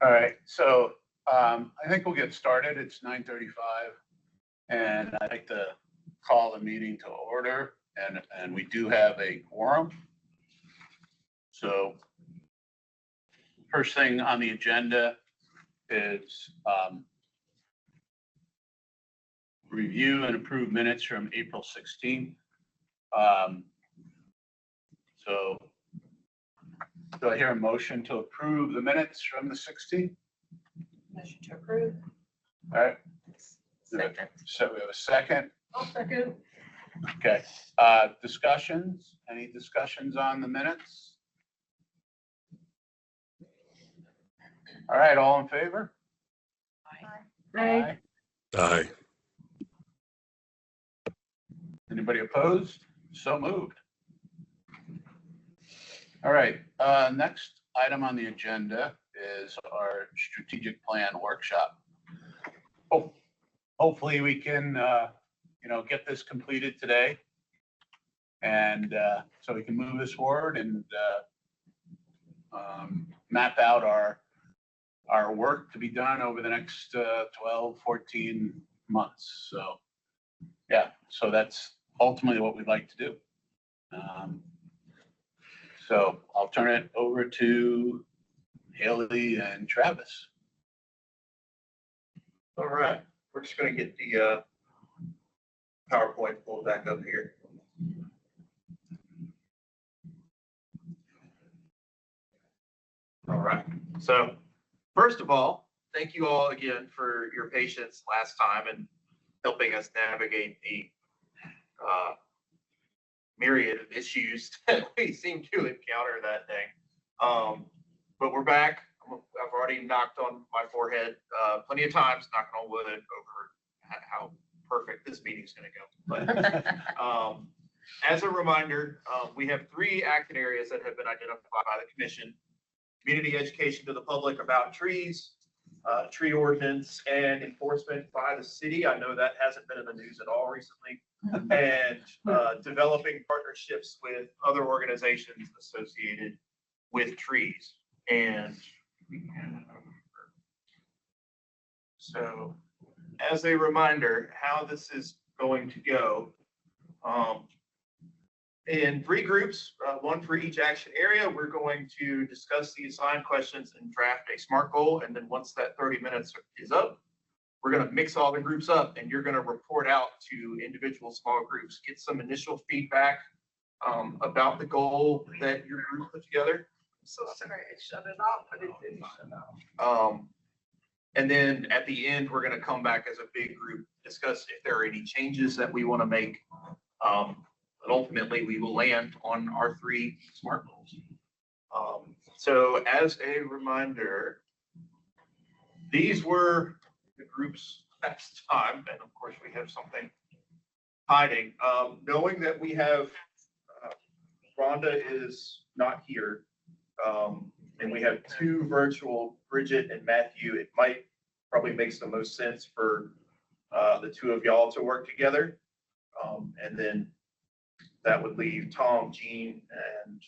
All right, so I think we'll get started. It's 9:35, and I'd like to call the meeting to order, and we do have a quorum. So first thing on the agenda is review and approve minutes from April 16th. So do I hear a motion to approve the minutes from the 16th? Motion to approve. All right, Second. so we have a second. I'll second. Okay, discussions? Any discussions on the minutes? All right, all in favor? Aye. Aye. Anybody opposed? So moved. All right, next item on the agenda is our strategic plan workshop. Hopefully we can, get this completed today. And so we can move this forward and map out our work to be done over the next 12, 14 months. So, yeah, so that's ultimately what we'd like to do. So I'll turn it over to Haley and Travis. All right, we're just going to get the PowerPoint pulled back up here. All right, so first of all, thank you all again for your patience last time and helping us navigate the myriad of issues that we seem to encounter that day. But we're back. I've already knocked on my forehead plenty of times, knocking on wood over how perfect this meeting's going to go. But as a reminder, we have 3 action areas that have been identified by the commission: community education to the public about trees, tree ordinance, and enforcement by the city. I know that hasn't been in the news at all recently. And developing partnerships with other organizations associated with trees. And so as a reminder, how this is going to go, in 3 groups, 1 for each action area, we're going to discuss the assigned questions and draft a SMART goal. And then once that 30 minutes is up, we're going to mix all the groups up, and you're going to report out to individual small groups, get some initial feedback about the goal that your group put together. So sorry, I shut it off, but it didn't shut off. And then at the end, we're going to come back as a big group, discuss if there are any changes that we want to make. And ultimately, we will land on our 3 SMART goals. So as a reminder, these were the groups last time, and of course we have something hiding. Knowing that we have Rhonda is not here, and we have 2 virtual, Bridget and Matthew, it might probably makes the most sense for the 2 of y'all to work together. And then that would leave Tom, Jean, and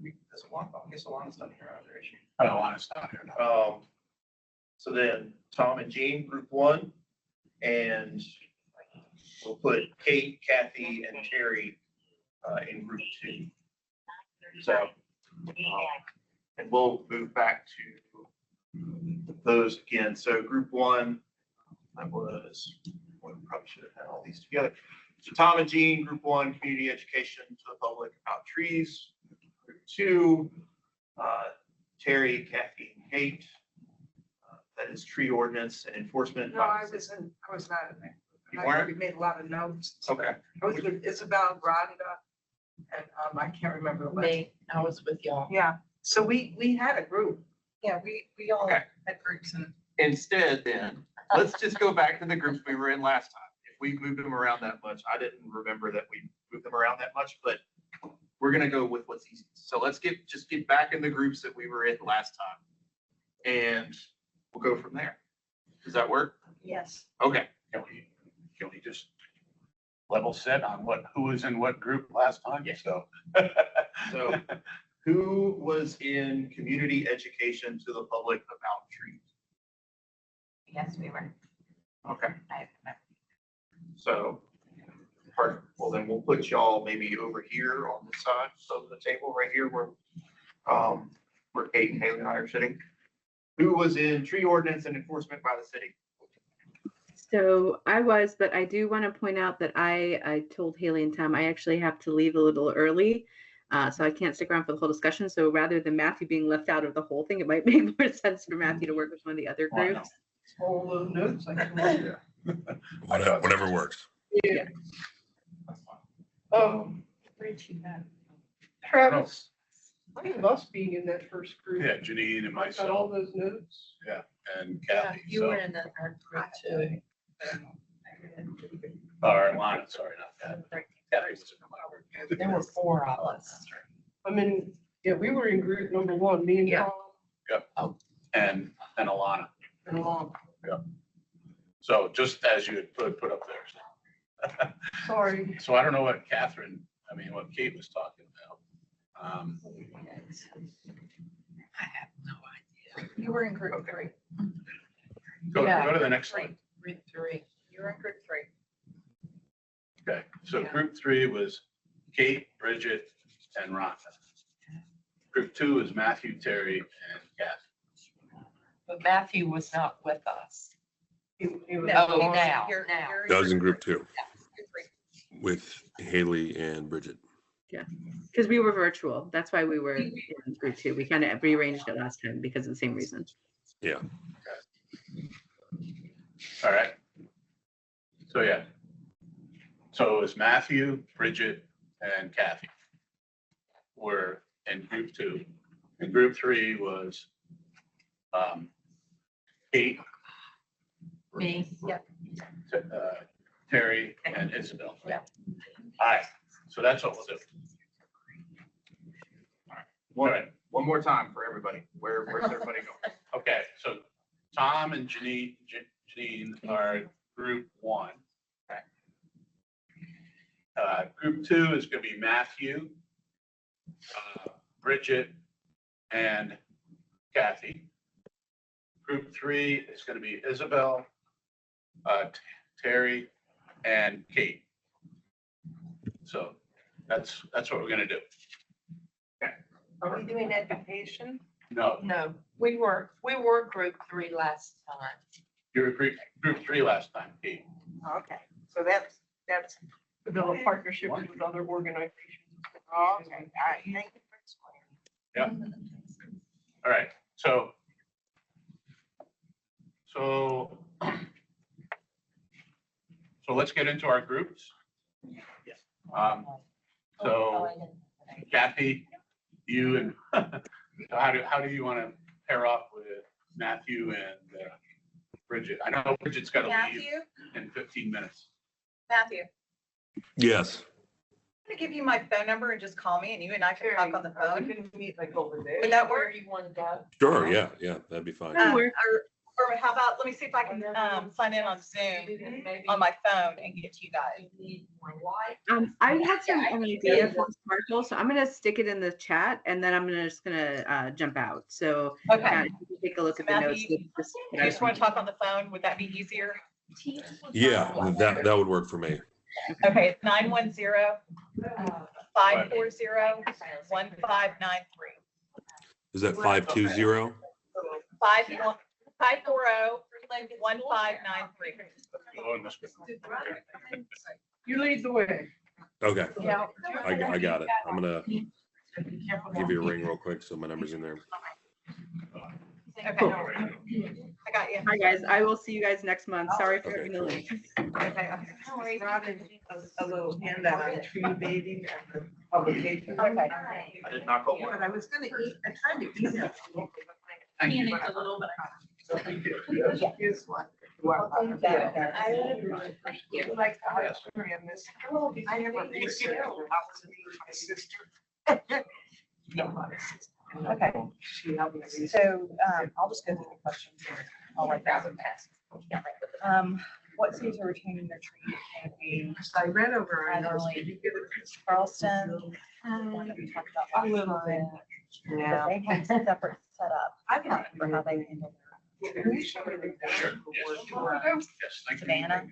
I guess Alana's not here either, is she? I don't want to stop here now. So then Tom and Jean, group 1, and we'll put Kate, Kathy, and Terry in group 2. So, and we'll move back to those again. So group 1, that was, we probably should have had all these together. So Tom and Jean, group 1, community education to the public about trees. Group 2, Terry, Kathy, and Kate. That is tree ordinance and enforcement. No, I was not in there. You I weren't? already made a lot of notes. Okay. I was with Isabel, Rhonda, and I can't remember what. Me, I was with y'all. Yeah, so we had a group. Yeah, we all Okay. had groups and. Instead, then, let's just go back to the groups we were in last time. If we moved them around that much, I didn't remember that we moved them around that much, but we're gonna go with what's easy. So let's just get back in the groups that we were in last time, and we'll go from there. Does that work? Yes. Okay. Can we just level set on who was in what group last time? Yeah. So. So who was in community education to the public about trees? Yes, we were. Okay, I- so, well, then we'll put y'all maybe over here on the side of the table, right here where Kate and Haley and I are sitting. Who was in tree ordinance and enforcement by the city? So I was, but I do want to point out that I told Haley and Tom I actually have to leave a little early. So I can't stick around for the whole discussion. So rather than Matthew being left out of the whole thing, it might make more sense for Matthew to work with one of the other Why not? groups. All those notes. Whatever works. Yeah. Travis, I think us being in that first group. Yeah, Janine and I got all myself those notes. and Yeah, Kathy, you were so, in the third group too. or Lana, sorry, not Kathy. Kathy was in my group. There were 4 of us. I mean, yeah, we were in group number 1, me and Yeah. Tom And Alana. and Alon. So just as you had put up there. Sorry. So I don't know what what Kate was talking about. I have no idea. You were in group 3. Go Yeah. to the next one. Group 3. You were in group 3. Okay, so Yeah. group 3 was Kate, Bridget, and Rhonda. Group 2 is Matthew, Terry, and Kathy. But Matthew was not with us. He was No, on- now. That was in group 2 Group 3. with Haley and Bridget. Because we were virtual. That's why we were in group 2. We kind of rearranged it last time because of the same reason. Yeah. All right. So yeah. So it was Matthew, Bridget, and Kathy were in group 2. And group 3 was Kate, Me, yep. Terry, and Isabel. Yeah. All right, so that's what we'll do. All right, One more time for everybody. Where's everybody going? okay, so Tom and Janine are group 1. Group 2 is going to be Matthew, Bridget, and Kathy. Group 3 is going to be Isabel, Terry, and Kate. So that's what we're going to do. Are we doing education? No, No, we were group 3 last time. you were group 3 last time, Kate. Okay, so that's develop partnerships with other organizations. Okay, all right, thank you for explaining. Yeah. All right, so let's get into our groups. So Kathy, you and how do you want to pair off with Matthew and Bridget? I know Bridget's got to leave Matthew, in 15 minutes. Matthew, Yes. I'm gonna give you my phone number and just call me and you and I can talk on the We phone. can meet like over there. Would that Where work? you want to go? Sure. Yeah. Yeah. That'd be fine. Or how about, let me see if I can sign in on Zoom on my phone and get to you guys. I had an idea for the sparkle, so I'm gonna stick it in the chat and then I'm just gonna jump out. So Okay. if you can take a look at the notes. Matthew, you just want to talk on the phone? Would that be easier? Yeah. That would work for me. Okay, it's 910-540-1593. Is that 520? 540-1593. Oh, and this- You lead the way. Okay. Yeah. I got it. I'm gonna give you a ring real quick so my number's in there. Okay. Cool. I got you. Hi, guys. I will see you guys next month. Sorry for Okay, having the cool. link. Okay. No worries. Robin, a little handout on tree bathing and the publication. Okay. I did not go one. But I was gonna eat, I tried to eat it. Thank you. A little bit. Here's one. Thank you. You like the house story on this? I never researched it. I was my sister. Okay. She helped me research. So, I'll just go through the questions here. I'll write that one fast. What cities are retaining their tree canopy? I read over. I ours. only- Did you get it? Charleston. We talked about A little last bit. time. Yeah. They have separate setup I got for how they handle Sure. Yes. Yes, thank you. Savannah?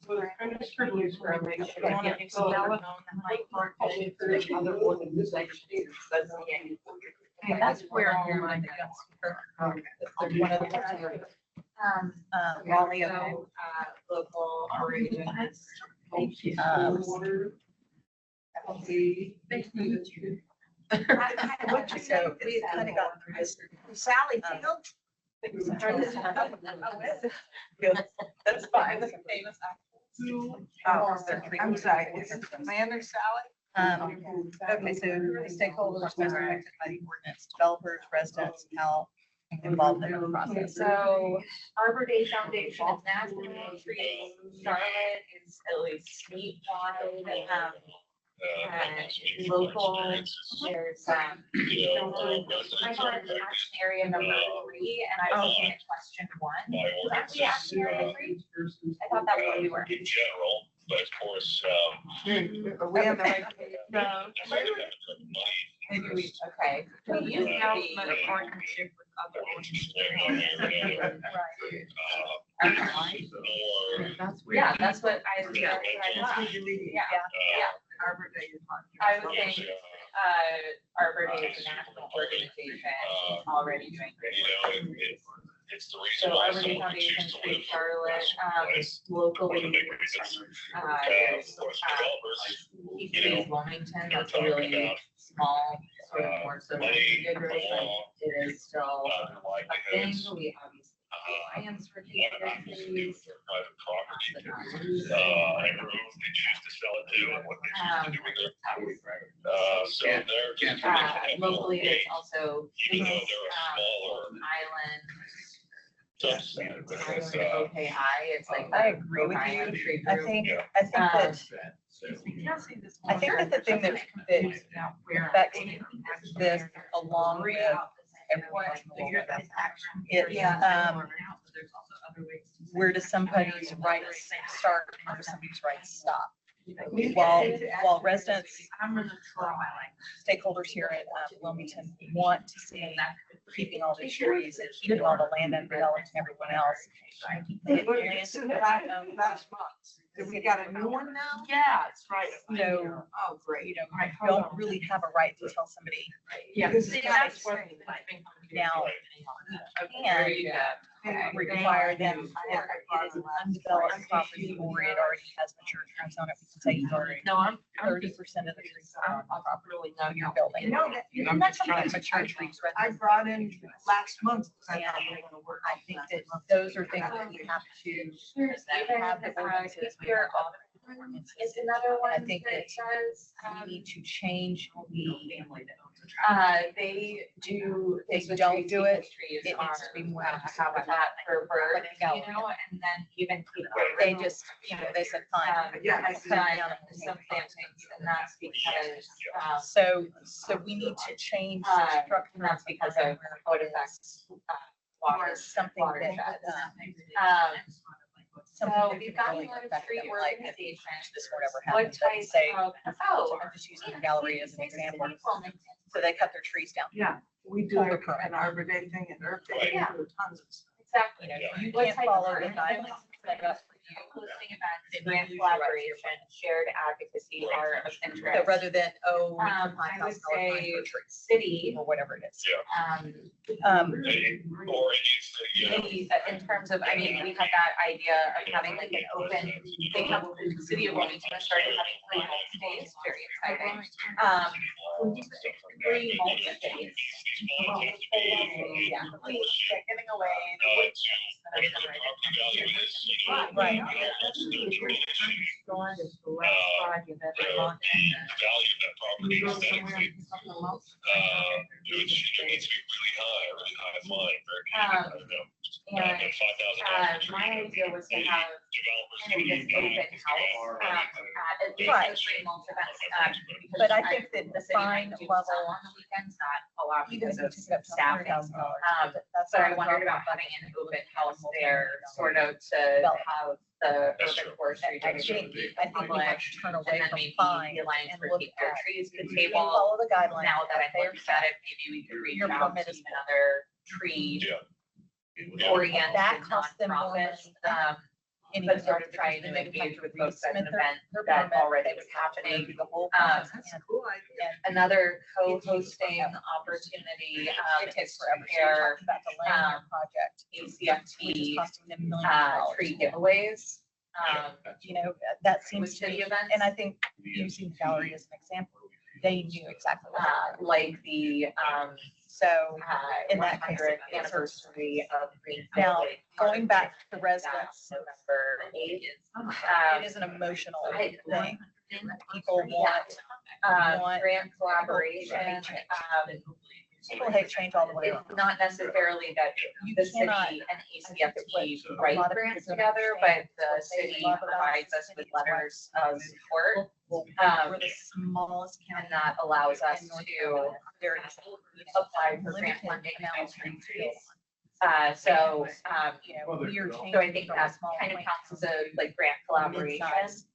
So it's kind of privileged for a lady. You wanna do some yellow? Yeah, that's where you're going to go. There's one other person. Raleigh, okay. Local operations. So we kind of got through this. Sally Field. That's fine. Oh, I'm sorry, is it Amanda or Sally? Okay, so stakeholders most affected by the ordinance, developers, residents, how involved in the process. So Arbor Day Foundation is national, trees, Charlotte is at least statewide, and local, there's, I thought it's action area number 3, and I was looking at question 1. Was actually action area 3? I thought that was what we were. In general, but of course, Are we on the right page? No. Maybe we, Okay. We used to be. Partnership with other Yeah, that's what I thought. Yeah, Arbor Day is on. I would think, Arbor Day is a national organization already doing great work. it's the reason So why Arbor Day someone Foundation, chooses to Free live Charlotte, place. locally, One of the big reasons. there's, For us developers, East Bay Wilmington, that's a really small, sort of more social media group, but it is still a thing. We obviously alliance for future trees. Private property, and who they choose to sell it to and what they choose to do with it. So they're. Locally, there's also Even though they're a smaller. island. substandard, but it's, Okay, it's like. I agree with Island you. tree I group. think, Yeah. I think that, I think that the thing that affects this along with everyone, where does somebody's rights start and where does somebody's rights stop? While residents, stakeholders here at Wilmington want to see keeping all these trees and keeping all the land undeveloped and everyone else. Last month. Did we got a new one now? Yeah, that's right. No. Oh, great. You don't really have a right to tell somebody Yeah. Because See, it's that's not what explained. I think. now. There And you go. require them, if it is an undeveloped property or it already has mature trees on it, we can say you've already No, I'm 30% of the trees are on the property really not you're building. No, that- And that's something that mature trees. I brought in last month. I thought they were gonna work I on think that. that those are things that we have to There's even, have the ordinances. we here, have the ordinances. is another one I think that that says, We need to change the, they do. They think the don't trees do it, because trees it needs to be more are habitat for birds, gallery. you know, and then even people. they just, they said, fine. Yeah, I Some see. plantings, and that's because, So we need to change Uh, the structure. and that's because of how it affects, water. Something that, So something we've that got can really one affect tree them, like, if organization. this whatever What happens, let's type say, of, I'm just using the gallery as an example. So they cut their trees down. Yeah, we do an Arbor Day thing and Earth Day. we Yeah. do tons of stuff. Exactly. You know, you What can't type of follow the grant? guidelines set up for you. Hosting events, grant collaboration, shared advocacy are of So interest. rather than, oh, I would $5,000 say for trees, city, or whatever it is. um, or it needs to, you know. maybe in terms of, I mean, we had that idea of having like an open, they have, the city of Wilmington started having free mulch days, very exciting. Free mulch days. Yeah. Giving away. Right. Right. Storm is the last project that they want. The value of that property is that it needs to be really high fine, very, I don't know. And, $5,000. my idea was to have Developers. kind of this open house, at least Right. the free mulch events, because But I think that the city might fine do level, some on the weekends, not a lot even because if of it's up to staffing. $100,000. But I wondered about having an open house there, sort of to have the urban forestry I division think, be I think we have public. to turn And away then from maybe fine the Alliance and for look Keep Their at, Trees could and table. follow the guidelines. Now that I'm They're looking at it, maybe we could reach Your out permit to is even other tree Yeah. oriented That costs them more nonprofits. money. But sort of trying to engage with folks at an event that already was happening. The whole Um, process. Cool idea. And another co-hosting opportunity It takes is to forever. So you're pair talking about delaying your project, which is ACFT costing them millions of dollars. tree giveaways. You know, that seems With to be, city events. and I think using the gallery as an example, they knew exactly what happened. Like the So in that case, 100th it serves. anniversary of Green. Now, going back to the residents, November 8th. it is an emotional thing. People want, Grant collaboration. people hate change all the way around. It's not necessarily that You the city cannot- and ACFT write grants together, but the city provides us with letters of support. We're the smallest And county. that allows us in North to Carolina. There is apply for grant limited funding amount and of trees. trees. So, You know, we are changing. so I think from that small kind of plant counts as a like grant collaboration. mid-size.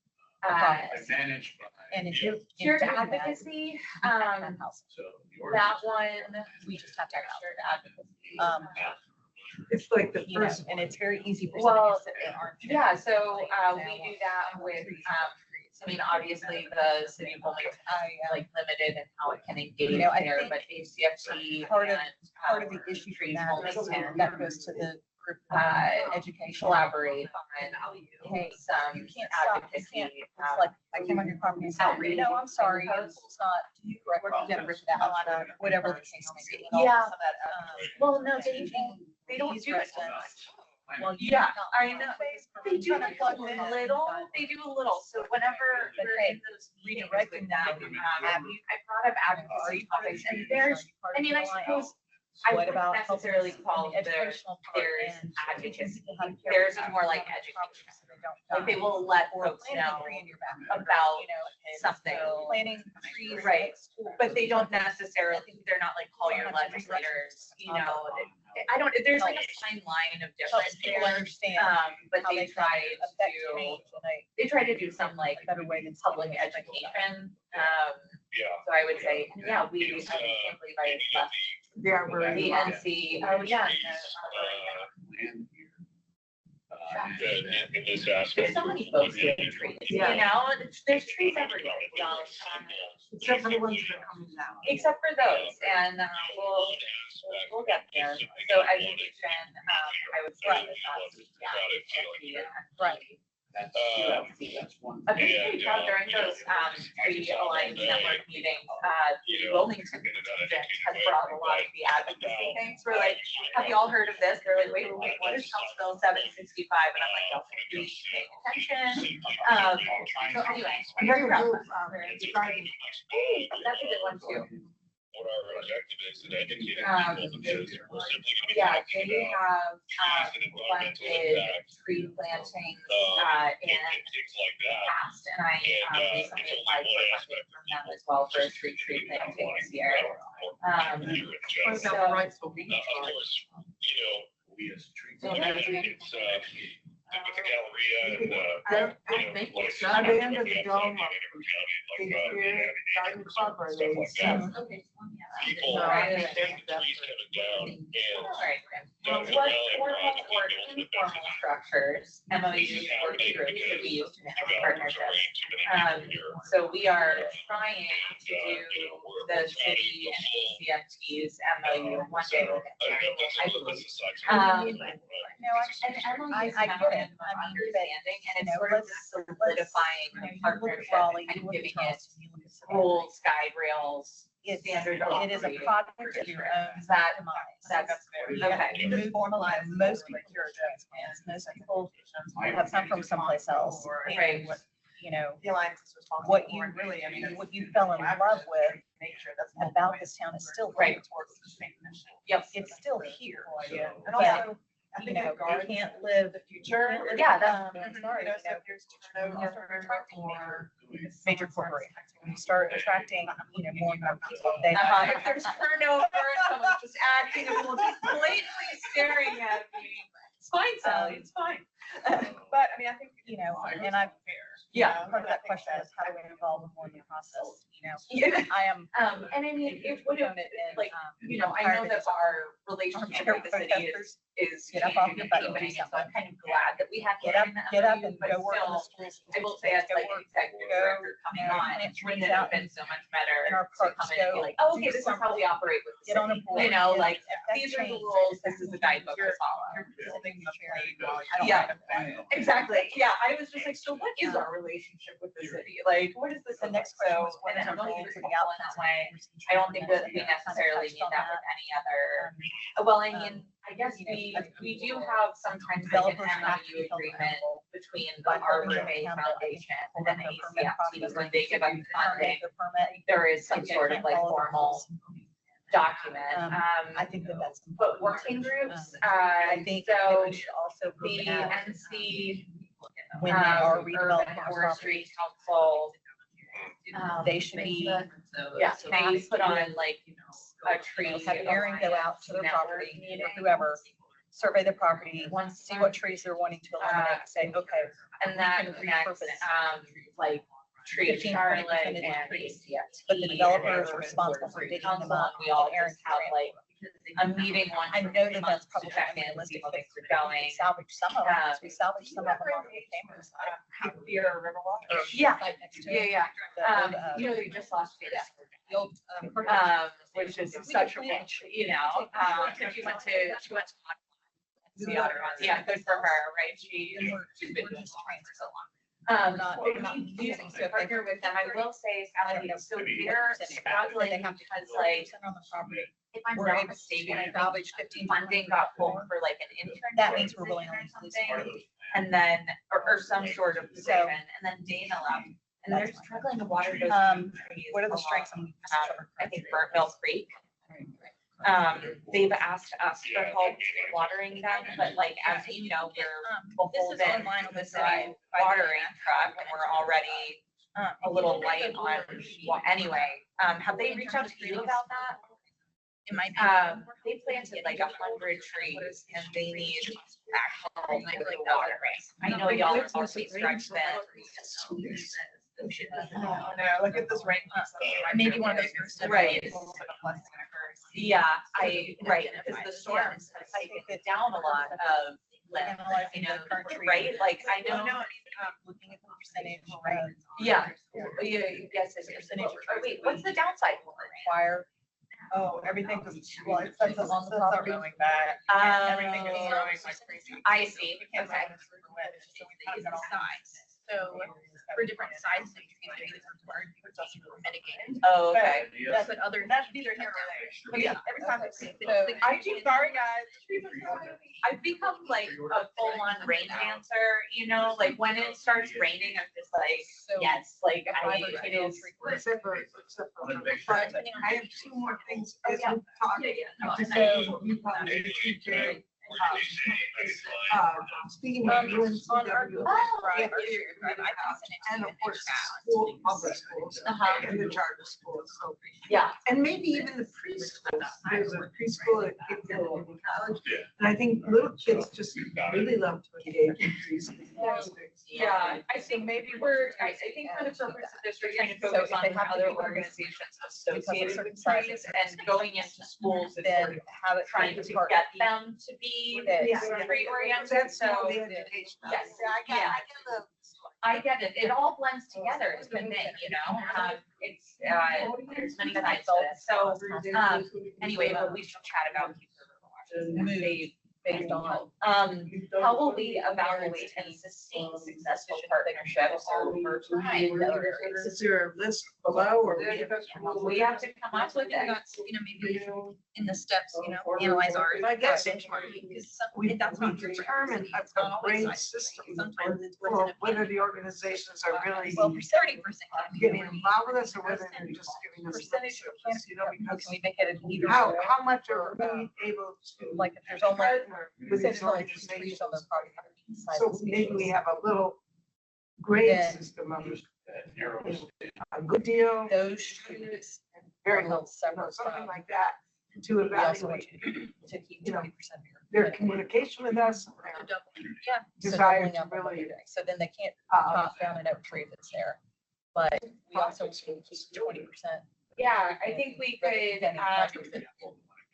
Advantage by. And in doing Shared that, advocacy, we have that house. So yours that is- one, We just have to have it. shared advocacy. It's like the You know, first. and it's very easy for Well, cities that aren't. Yeah, so we do that with, I mean, obviously the city of Wilmington is like limited in how it can engage You know, I there, think but ACFT part of- and. Part of the issue for Trees that is Wilmington, that goes to the group education. collaborate on, Hey, some you can't stop, you advocacy. can't, it's like, I came on your property and said, outreach no, I'm sorry, and your pool's not correct, you gotta rip it out, whatever the case may be. Yeah. Some of that, Well, no, they don't these do residents. Well, you Yeah, don't I know. They do Kind of plug in. a little, they do a little, so whenever But we're hey, in those meetings redirecting with them, them. I brought up advocacy topics, and there's, I mean, I suppose, I What wouldn't about necessarily call the their, educational part there's and teaching advocacy. people how to care Theirs is about more like property education. so they don't Like they die. will let Or folks planting a know tree in your back, about you know, something. planting trees. Right. next to- But they don't necessarily, they're not like, call your legislators, you know, I don't, there's like a fine line of Helps difference people there. understand But how they they try can affect to, change in they try to do some like a better way than public saying it's like- education. Yeah. So I would say, yeah, we, I think St. Levi's left Yeah, we're. the NC, oh, yeah. Land here. In this aspect. There's so many folks getting trees, you know, there's trees everywhere, so, Except for the ones that are coming down. except for those, and, we'll get there. So education, I would say is yeah. Right. That's, that's one. A big thing during those, tree aligned network meetings, the Wilmington contingent has brought a lot of the advocacy things. We're like, have you all heard of this? They're like, wait, what is House Bill 765? And I'm like, y'all please pay attention. So anyway, I'm very proud of them. Hey, that's a good one too. What our objective is to educate people because we're simply gonna be. Yeah, talking they about have, trees and environmental funded impact, tree plantings, and in things like that. past, and I recently applied for funding from them as well for a tree planting this year. Here in What general. about the rights for beach? Of course, you know, We as trees. it's, with the Galleria and, I think it's at the end of the dome of Like, Shakespeare Garden Club or stuff like that. they. People, No, I and the understand that. trees coming down and Right. down What the valley formal project or that goes with informal structures, MOUs, working groups that we use to have partnerships. So we are trying to do the city and CFT's MOU one day. I believe. No, And MOU I is get memorandum it. of I mean, understanding, and you it's know, sort of let's- solidifying you know, the you look at partnership Raleigh, you and look at giving it Charleston, you look at Savannah. rules, guide rails, It's, standard it is a operating product of your own That- demise. that's You okay. have to move formalize. Most people are transplants. Most people have come from someplace else. And Right. what, you know, The Alliance is responsible. what you for it, really, I mean, what you fell in love with nature, that's about this town is still Right. towards the same mission. Yep. It's still here. Yeah. And But, also, I you think know, it guards you can't live the future. Yeah, that's- I'm sorry, You know, you so know, if there's turnover or. major corporations. When you start attracting, you know, more and more people, they. If there's turnover and someone's just acting, and just blatantly staring at me, it's fine, Sally, it's fine. But I mean, I think, you know, and I, Yeah. part of that question is how do we involve them more in the process? You I am. And I mean, it would have, proponent in, like, you know, I know that our relationship with the city is Get up off your butt and do deepening, and so something. I'm kind of glad that we have. Get up, him in the get up MOU, and but go work in the still, schools. I will say as like an executive director coming on, and it it wouldn't turns have out been so much in better our to parks come in and be go like, oh, do okay, this is how we operate with the Get on a city. board. You know, and like, if that these are the changes, rules, this is the guidebook to follow. Yeah. Exactly, yeah, I was just like, so what is our relationship with the city? Like, what is this? The next So, question was, what and is I our don't goal think for it's the helpful in that way. I don't think that we necessarily need that with any other, well, I mean, I guess we do have sometimes like an Developers have to MOU be held agreement accountable between the by Arbor holding them Bay accountable. Foundation and Hold then their permit ACFT, process. when they give us funding, The permit. there is some If they sort of can't like follow the formal rules. document. I think that that's. But working groups, I think that so we should also the look at NC, when they are Urban redeveloping our Forestry properties, Council, they should be, yeah, they put on like a tree. have Aaron go out to their property, or whoever, survey the property, see what trees they're wanting to eliminate, say, okay. And that we can connects, repurpose like Tree 15, Charlotte 20% and of the trees. ACFT. But the developer is and responsible for digging them council, up, and we all and Aaron just have can like a meeting once. I know that that's to probably check in, see unrealistic, how but things are going. salvage some of them, 'cause we salvaged some of them on the cameras. Yeah, Right next to yeah, it. yeah. The old, You know, they just lost it. the old, Which is such a pinch, you know, she went to. Yeah, good for her, right? She's been doing this for so long. not- But not we do using, so if they- partner with them. I will say, Sally, so they're struggling because like, on the property. if I'm We're not able mistaken, to I think salvage 15. funding got pulled for like an intern. That means we're willing or to lose something. And then, or some sort of position, and then Dana left, and they're That's fine. struggling to water those trees. What are the along, strengths and weaknesses of our I think Burnt Mill Creek. They've asked us for help watering them, but like, as you know, we're beholden to the city watering truck, and we're already a little light on, well, anyway, have they reached out to you about that? It might be. They planted like 100 trees and they need actual like watering. I know y'all are mostly stretched thin. Oh, no, look at this rain. Maybe one of those groups. Right. Yeah, right, because the storms have taken it down a lot of land, you know, right? Like, I know. Looking at the percentage, right? Yeah, yes, it's percentage. Oh, wait, what's the downside? Require. Oh, everything was, well, it says it's on the property. Going back. Everything is growing like crazy. I see, We can't okay. find this for the wet, so we kind of got all- So for different sizes, maybe it's required, which doesn't really mitigate. Oh, okay. That's But other. That's neither here nor there. But yeah, every time I see it. So, I do, sorry, guys. Trees are coming. I've become like a full-on rain dancer, you know, like when it starts raining, I'm just like, yes, like it is. Except for, I have two more things as Yeah. we talk. No, To and say, you probably should do, speaking of UNCW, and of course, school, public schools, and the charter schools, so. Yeah, And maybe even the preschool, there's a preschool at kids in college, and I think little kids just really love to engage in preschool. yeah, I think maybe I think for the purpose of this, we're trying to focus on other organizations associated with trees and going into schools and sort of have it trying to get them to be tree oriented, That's so. all the education. Yes, I yeah. get the. I get it. It all blends together. It's the thing, you know, it's, there's many sides to this. So, anyway, but we should chat about they based on, how will we evaluate and sustain successful partnerships over time? Is there a list below or? We have to come up with it. Maybe in the steps, analyze ours. I guess benchmarking, because We, that's we not true. determine It's a not always brain science, system sometimes it's for what's in whether opinion. the organizations are really 30%. getting involved with us or whether they're just giving us. Percentage of lip service, you know, because Can we make it an either? how much are we able to Like if there's only, partner with say these there's only 3 trees organizations? on the property. So maybe we have a little grade Then- system of a good deal, Those trees very are low, held separate something from. like that, to We also want evaluate you to keep you know, 20% of their your. communication with us, and their So desire doubling to up on what really, you're doing. So then they can't uh, chop down an oak tree that's there. but we also keep 20%. Yeah, I think we could,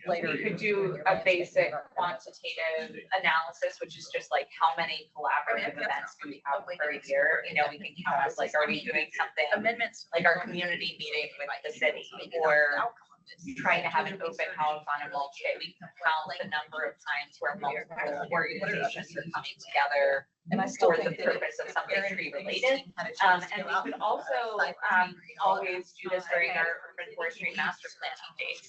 Later. we could do a basic quantitative analysis, which is just like how many collaborative events do we have per year? You know, we can count, like, are we doing something Amendments. like our community meeting with the city, or trying to have an open house on a mulch day? We can count the number of times where multiple organizations are coming together And I still for the think that purpose of something tree related. And we could also, always do this during our urban forestry master planning days.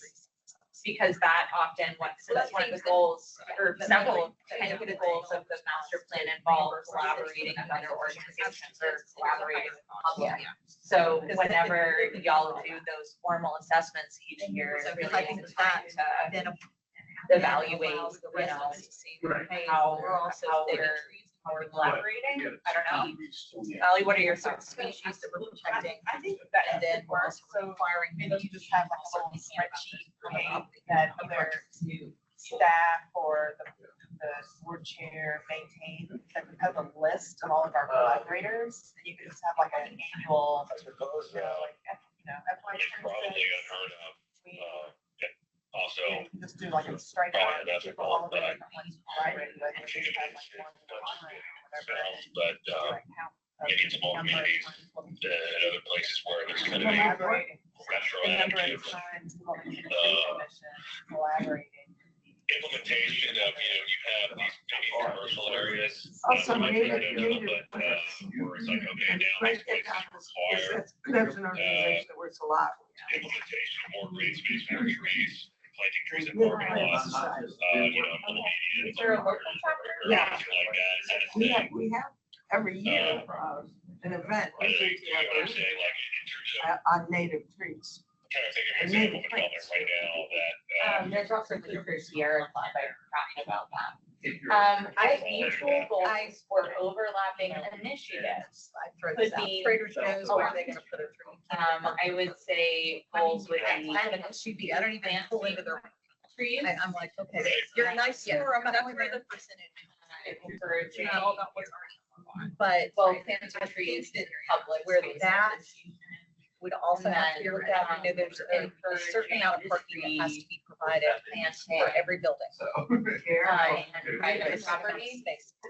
Because that often, that's one of the goals, or several kind of the goals of the master plan involve collaborating with other organizations or collaborating with the public. So whenever y'all do those formal assessments each year, it really is a time to evaluate, you know, how we're collaborating. I don't know. Ally, what are your thoughts? Species that we're protecting. I think that, and then we're also requiring, maybe you just have like a little spreadsheet that either staff or the board chair maintain, that we have a list of all of our collaborators, and you can just have like an annual, like, FY. It's probably unheard of. Also, Just do like a strike. Probably that's a goal, but Right. but maybe it's more communities and other places where there's kind of a retroactive implementation of, you have these maybe commercial areas. Also, But, maybe- where it's like, okay, now these places require That's an organization that works a lot. implementation of more green space for trees, planting trees in parking lots, little medians. Is there a local chapter? Yeah. Something like that, is that a We thing? have every year, an event I think, I'm saying like, in terms of, on native trees. I'm trying to think of an example of a comment right now that, There's also the Sierra Club, I forgot about that. Usual goals for overlapping initiatives could be, Trader Joe's, where are they gonna put a tree? I would say goals would I be have an SUV, I don't even pull into their, trees, I'm like, okay, you're a nice store, I'm not where the percentage. encouraging, All about what's already. But well, planting trees in public where spaces. that would also have to be looked at, there's a certain amount of parking that has to be provided for every building. And private property,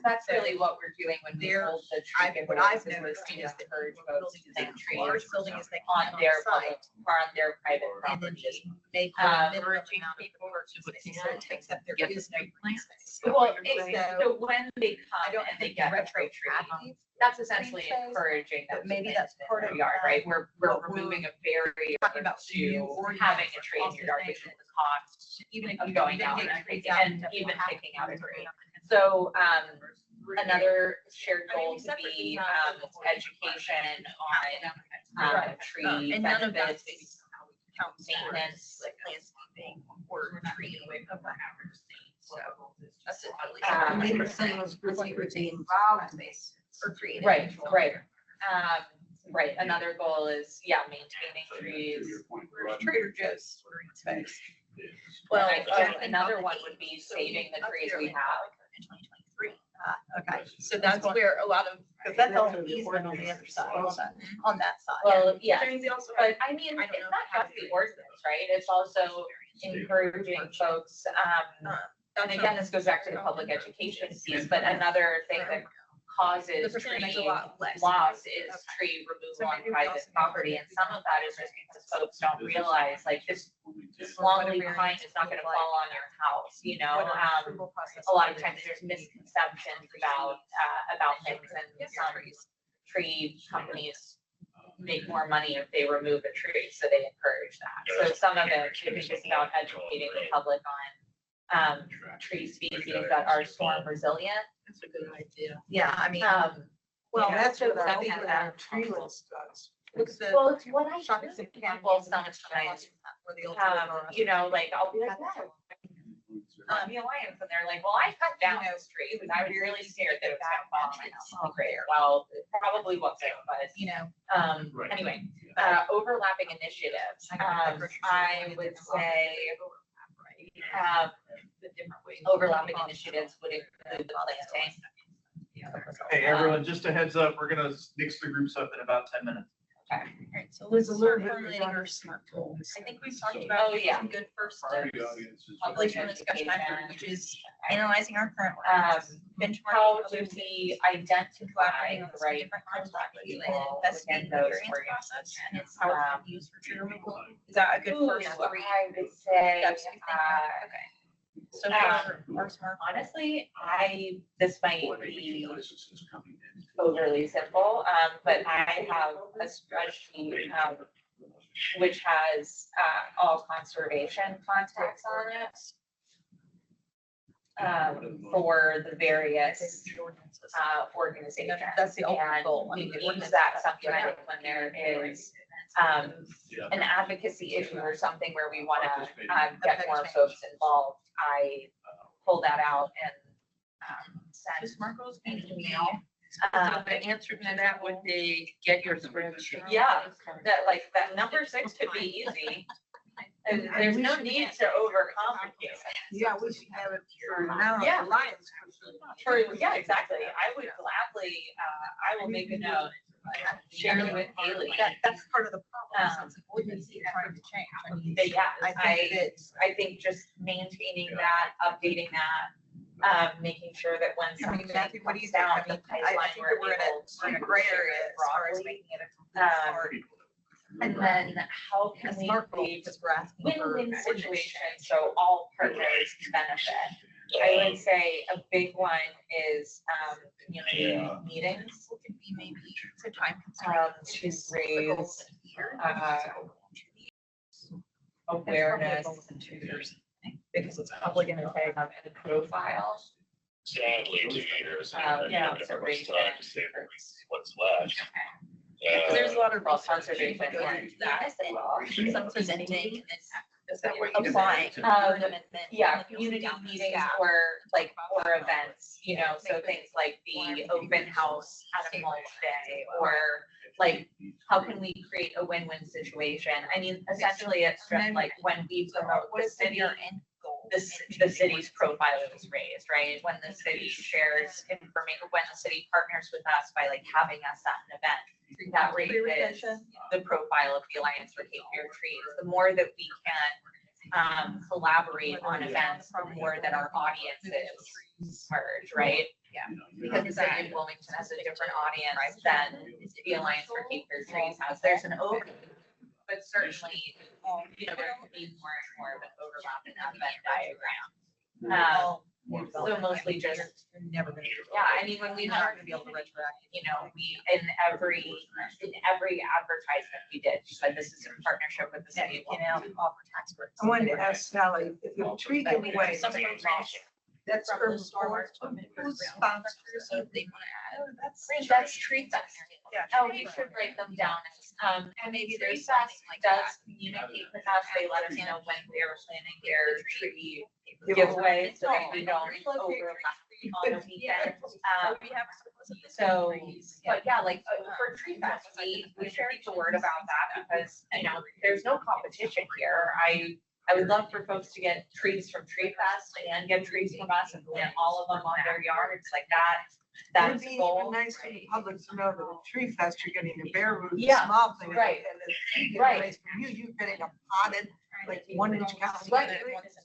that's really what we're doing when we hold the tree. What I've giveaways, noticed is is to encourage folks to plant large trees building is they on plant their site, public, or on their private and then just property. make a minimum amount of people purchase space, so it takes up there is no green space. Well, So- so when they I come don't and they think get a retro tree, traffic, that's essentially green space, encouraging them but to maybe plant that's part in of their yard, right? We're what we're removing a barrier talking about to new having a tree in your yard, ordinance because of the cost even if of you going don't down take and trees taking, out, and you even have taking to out a do tree. it. So, another shared goal would be, education on, Right. tree And none of that benefits, counts towards maintenance. like landscaping or tree away from the average. So that's it. Maybe some of those groups would be involved in this. For tree. Right, right. Right, another goal is, maintaining trees. Trader Joe's ordering space. Well, Well, another one would be saving the trees we have. In 2023. Okay, so that's where a lot of, because that's all easement on the other side, on that side. Well, yes, Jamie also but I mean, I don't it's know not just the ordinance, right? It's also encouraging folks, and again, this goes back to the public education piece, but another thing that The causes percentage is a tree lot less. loss is Okay. tree So removal on maybe we private also- property, and some of that is just because folks don't realize, like, this long leaf pine is not gonna fall on your house, you know? A lot of times there's misconceptions about things, and some tree companies make more money if they remove a tree, so they encourage that. So some of it, I think, is about educating the public on tree species that are storm resilient. That's a good idea. Yeah, I mean, Well, that's so what our, something what that- our tree list does. look at the. Well, it's what I shopping do center with people sometimes. Where the old store is. You know, like, I'll be like, wow, the Alliance, and they're like, well, I cut down this tree, because I was really scared that it was gonna fall on my house. Oh, great, well, it probably wasn't, but, You know. anyway, overlapping initiatives, I would say, overlapping initiatives would include the planting. Hey, everyone, just a heads up, we're gonna mix the groups up in about 10 minutes. Alright, so let's There's a start little bit formulating our regarding SMART goals. I think we've talked So- about Oh, yeah. some good first Party steps. audiences. Population discussion item, which is analyzing our current Um, plans, benchmarking How with do other we cities, identify collaborating on the some right different contact contact people and within investigating the those variance process and its Um, power to use for trigger removal? Is that a good Ooh, first three I would say, steps you think? Okay. So for our SMART. honestly, this might be Licenses coming in. overly simple, but I have a spreadsheet, which has, all conservation contacts on it. For the various, organizations. That's the ultimate And goal. we use that sometimes when there is, Yeah. an advocacy issue or something where we want to get more folks involved, I pull that out and So send. SMART goals need to be now. The answer to that would be get your spreadsheet. Yeah, that number 6 could be easy. And there's no need to overcomplicate it. Yeah, we should have it for now. Yeah. Alliance. Yeah, exactly. I would gladly, I will make a note, share it with Haley. That's part of the problem. Um, It's avoidance you're trying to change. I mean, But yeah, I think it is. I think just maintaining that, updating that, making sure that when I mean, something Matthew, what do you comes think? I down the mean, I pipeline, think that we're in a gray area as far as making it a complete SMART. And then how A can we SMART goal, create because we're asking for. win-win situations so all partners can benefit? I would say a big one is, community Yeah. meetings, Could be maybe some time to constraints. raise, awareness, Within 2 years, I think, because it's probably gonna take. and profile. Sadly, 2 years. Yeah, It's so raise time to say what's left. There's a lot of Well, research conservation, that goes yeah. into that, and some presenting and Is that what you applying. said? Yeah, community meetings or events, so things like the open house at a mulch day, or like, how can we create a win-win situation? I mean, essentially, it's just like when we promote the city, the city's profile is raised, right? When the city shares information, when the city partners with us by like having us at an event, that raises the profile of the Alliance for Cape Fear Trees. The more that we can collaborate on events, the more that our audiences merge, right? Because the city of Wilmington has a different audience than the Alliance for Cape Fear Trees has. There's an overlap, but certainly, there could be more and more of an overlap in that Venn diagram. So mostly just, You're never gonna. yeah, I mean, when we You're have, not gonna be able to retroactive. we, in every advertisement we did, we said this is in partnership with the Yeah, city you of can Wilmington. offer tax breaks. I wanted to ask Sally, if the tree giveaway, that's From from the stormwater. who's sponsors? So if they wanna add. That's Tree Fest. Yeah. Oh, we should write them down. And maybe there's Tree Fest something like does that. communicate with us. They let us know when they're planning their tree giveaway, so that we don't overlap on the weekend. We have. So, but yeah, like for Tree Fest, we shared the word about that because, there's no competition here. I would love for folks to get trees from Tree Fest and get trees from us and plant all of them on their yards like that. It'd That's be the even goal. nice for the public to know that at Tree Fest, you're getting the bare root, Yeah, small thing. right, And it's right. nice for you, you're getting a potted, like 1-inch caliber. Right,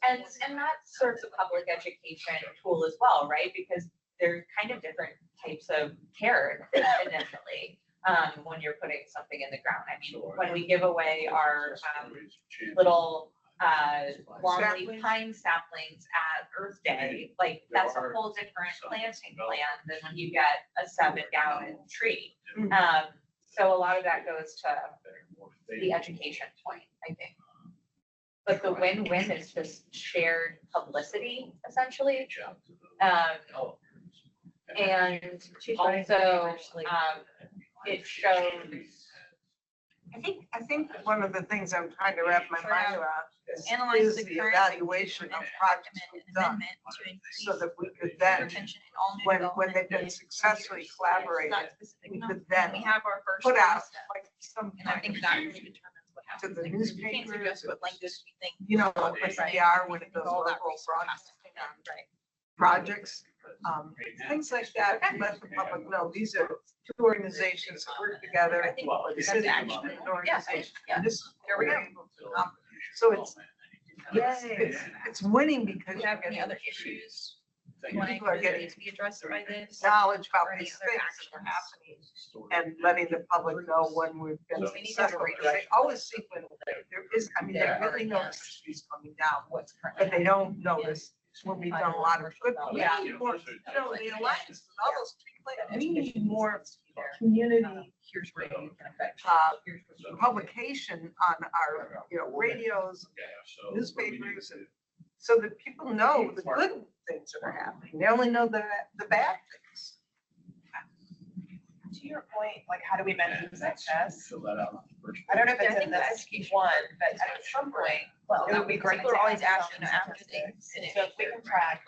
and that serves a public education tool as well, right? Because they're kind of different types of care initially, when you're putting something in the ground. I mean, when we give away our, little, longleaf Saplings. pine saplings at Earth Day, like, that's a whole different planting plan than when you get a 7-gallon tree. So a lot of that goes to the education point, I think. But the win-win is just shared publicity, essentially. And also, it shows. I think one of the things I'm trying to wrap my mind around Analyze is the the current evaluation of projects recommend we've an done. amendment to increase So that we could then, retention in all new when development they've been successfully collaborated, Not specific we enough. could then We have our first. put out step, like some And I kind think of, that really determines what happens. to the Like, we can't newspapers, suggest what language we think. you know, like Right. PR when it does All that local research has to broadcasting be done, on right. projects. things like that, let the public know, these are two organizations that work together. I think For the city, that's and actually- an organization, yeah. and this, here we go. So it's winning because Do you have any other issues? people are getting To be addressed by this? knowledge about Or any these other things actions? that are happening and letting the public know when we've been So we need to successful. redirect. They always see when there is, I mean, they really notice the trees coming down, but they don't notice when we've done a lot of good. We Yeah. need more, you know, the alliance, with all those tree plants, we need more community, Here's where you can affect. publication on our, you know, radios, newspapers, and so that people know the good things that are happening. They only know the bad things. To your point, like, how do we measure success? Fill that out on the first I don't know if Yeah, I it's in think the this education one, but at some point, it would be great. People are to always have asking, some after they statistics. finish. So if we can track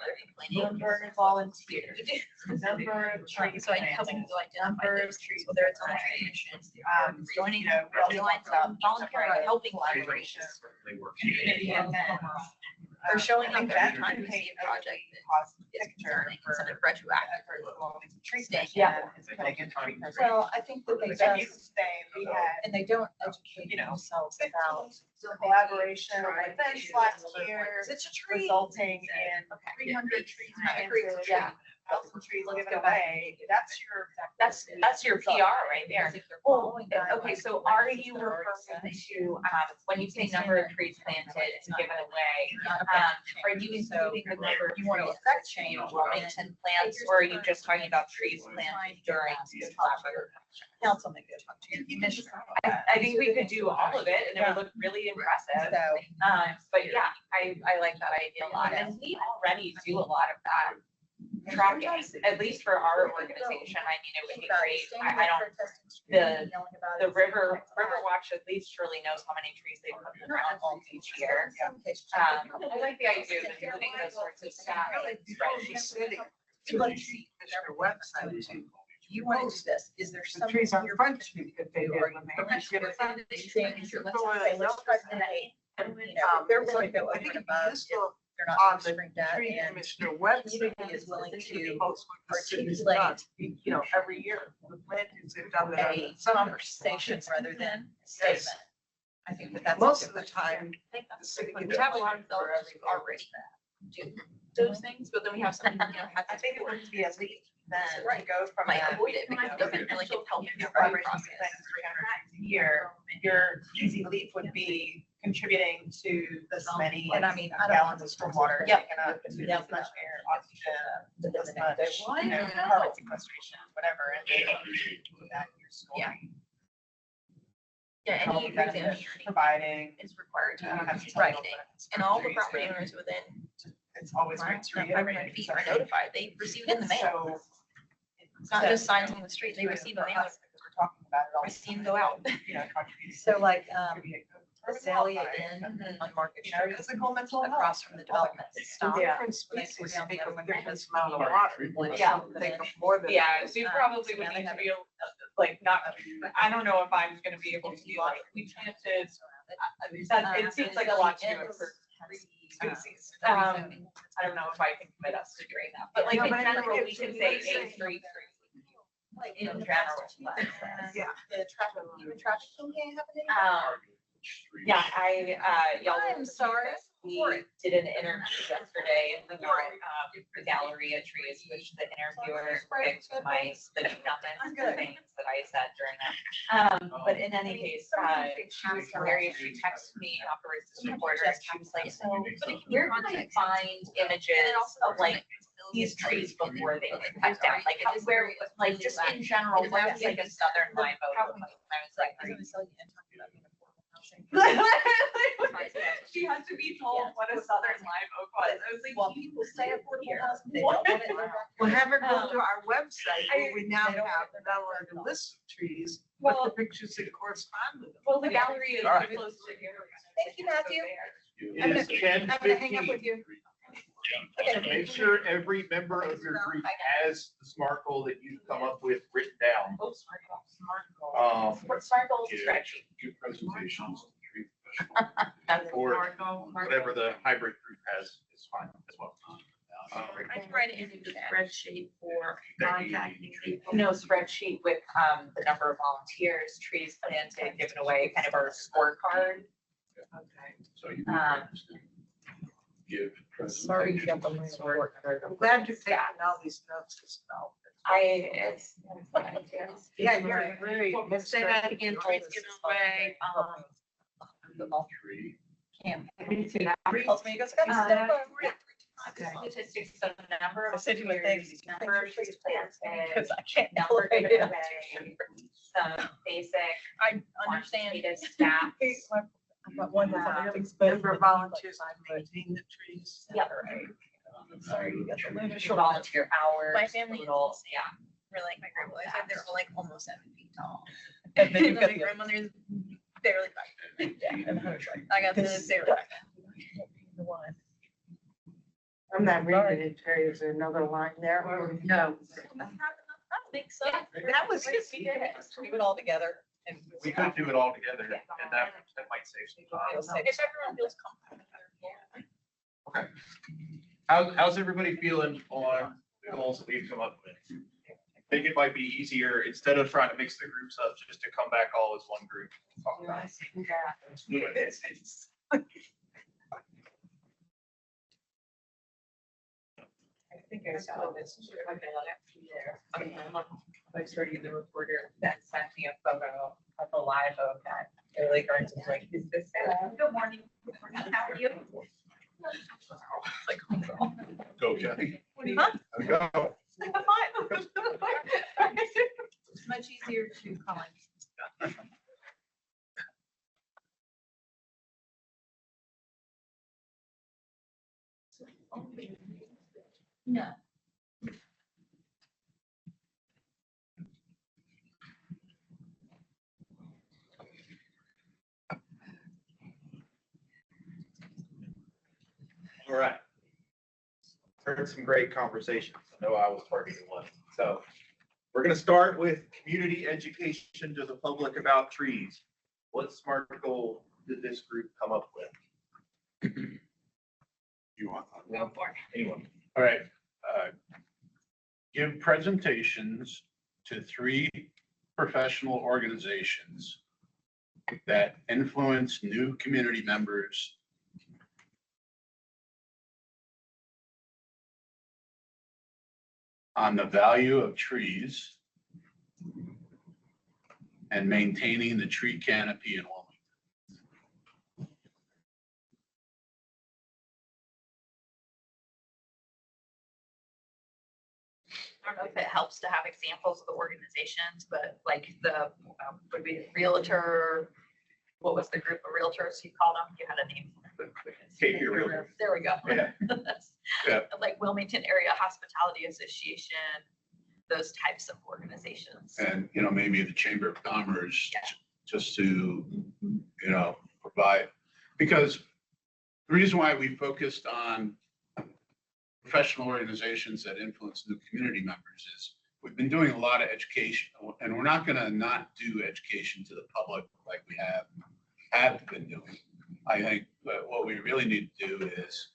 the number of volunteers, the number of trees So I helping planted, to identify number of those, trees whether it's on the planted, commission, joining, you know, really lines lines up, volunteer, or helping collaboration, collaboration. community events. They're showing I think up, they're that trying to paint see a project that positive is picture concerning for instead of retroactive. tree Staying. station. Is putting in tree preservation. Well, I think that they And you just, say we had, and they don't educate you know, themselves about. collaboration on events last year, It's a tree. resulting in 300 trees planted, Yeah. 1,000 trees given away. That's your PR right there. Well, okay, so are you There are referring to, when you say number of trees planted and given away, are you including the number of You want to trees affect change. Wilmington plants, or are you just talking about trees planted during the collaborative? Councilman, go talk to your commissioner. I think we could do all of it and it would look really impressive. So, But yeah, I like that idea a lot. And we already do a lot of that tracking, at least for our organization. I mean, it would be great. I don't, the Riverwatch at least surely knows how many trees they put in their homes each year. I like the idea of including those sorts of stats. Really, before we city, to the commissioner website too. you want to do this, is there The some? trees on Front Street that they did when they Okay. get it. Things, let's try to say, you know, if they're willing to go I over think and it'd be above, useful they're not on going to the screen that, tree and commissioner website. community is willing to post what the city's done, articulate you know, every year, the plantings they've done that. a conversation rather than a statement. I think that that's. Most of the time, the city We can have a tell lot of developers who already do those things, but then we have some, you know, have. I think it would be a leap then to go from Might that. avoid it because it doesn't really get help in the Your collaborative collaboration process. plan 300 times a year, your easy leap would be contributing to this many And I mean, I don't- gallons of stormwater Yep. taken up, this Yeah. much air, oxygen, But then this the next day, much, why you know, not? carbon sequestration, whatever, and then put that in your scoring. Yeah. Yeah, any Public reason benefit providing. is required to You don't have to use tell writing. people that it's And all the trees, property but owners within It's always great to 500 reiterate. feet are notified. They receive it in the mail. So. It's not just signs on the street. They receive a For mail. us, because we're talking about it all. I've seen go out. You know, contributing. So like, to be a good Azalea person. Inn on Market You know, Street, physical, mental health. across from the development stop. different We're species down the take other a one, different because amount of we water. Yeah. Take more than. Yeah, we probably so would now they need to have be, like, not, I don't know if I'm gonna be able to be like, we planted, it seems like a lot to do for species. I don't know if I can commit us to doing that, but like No, in but I know general, what we you're can say saying. a street. Like In in the general. past, Yeah. the traffic, even traffic can't happen Yeah, y'all. I'm sorry. We did an interview yesterday and we got, the Galleria trees, which the interviewer picked my spinning comments, the things that I said during that. But in any case, she was hilarious. She texted me afterwards, this reporter, and she was like, so where can I find images of like these trees before they get cut down? Like, where, like, just in general, what is like a southern live oak? And I was like, she has to be told what a southern live oak was. I was like, Well, people say affordable housing, they don't want it. We'll have her go to our website, where we now have not only the list of trees, but the pictures that correspond with them. well, the gallery is All right. close to here. Thank you, Matthew. It is 10:15. you. Make sure every member of your group has the SMART goal that you've come up with written down. Oh, smart goal. Smart goals yeah. spreadsheet. Good presentations. That's Or smart goal. whatever the hybrid group has is fine as well. I tried it into the spreadsheet for contacting people. No spreadsheet with, the number of volunteers, trees planted, given away, kind of our scorecard. So you Um, give. Sorry, you got the wrong scorecard. I'm glad you're taking all these notes as well. It's. Yeah, you're very. Say that again, trees given away, Tree. Camp. Three. Tells me, he goes, "Guys, step up." statistics of the number I of said to my things, trees, number of trees planted, because I can't number elevate given it. away, some basic I understand. quantitative stats. I've got one with other things, but- Member volunteers, I maintain the trees. Yep. Sorry, you got the lunar Volunteer hours. My family total, is- yeah. We're like, my grandmother said they're all like almost 7 feet tall. And And then then you've got my the- grandmother's barely 5. Yeah, and the hunter's right. I got this. The one. I'm not reading it, Terry. Is there another line there? No. I don't think so. That was just. We did it. Leave it all together. And We could do it all together, and that might save some time. If everyone feels comfortable. Okay. How's everybody feeling on the goals that we've come up with? I think it might be easier, instead of trying to mix the groups up, just to come back all as one group. and talk about it. I think I saw this. I started the reporter that sent me a photo of a live oak that Early Gardens was like, is this? Good morning. How are you? Like, oh, girl. Go, Jenny. Huh? Go. It's much easier to comment. No. All right. Heard some great conversations. I know I was targeting one. So we're going to start with community education to the public about trees. What SMART goal did this group come up with? You want? Go for it. Anyone? All right. Give presentations to 3 professional organizations that influence new community members on the value of trees and maintaining the tree canopy in Wilmington. I don't know if it helps to have examples of the organizations, but like the, would be realtor, what was the group of realtors you called them? You had a name. KP Realtor. There we go. Yeah. Yeah. Like Wilmington Area Hospitality Association, those types of organizations. And, maybe the Chamber of Commerce, Yeah. just to, provide, because the reason why we focused on professional organizations that influence new community members is we've been doing a lot of education, and we're not gonna not do education to the public like we have been doing. I think that what we really need to do is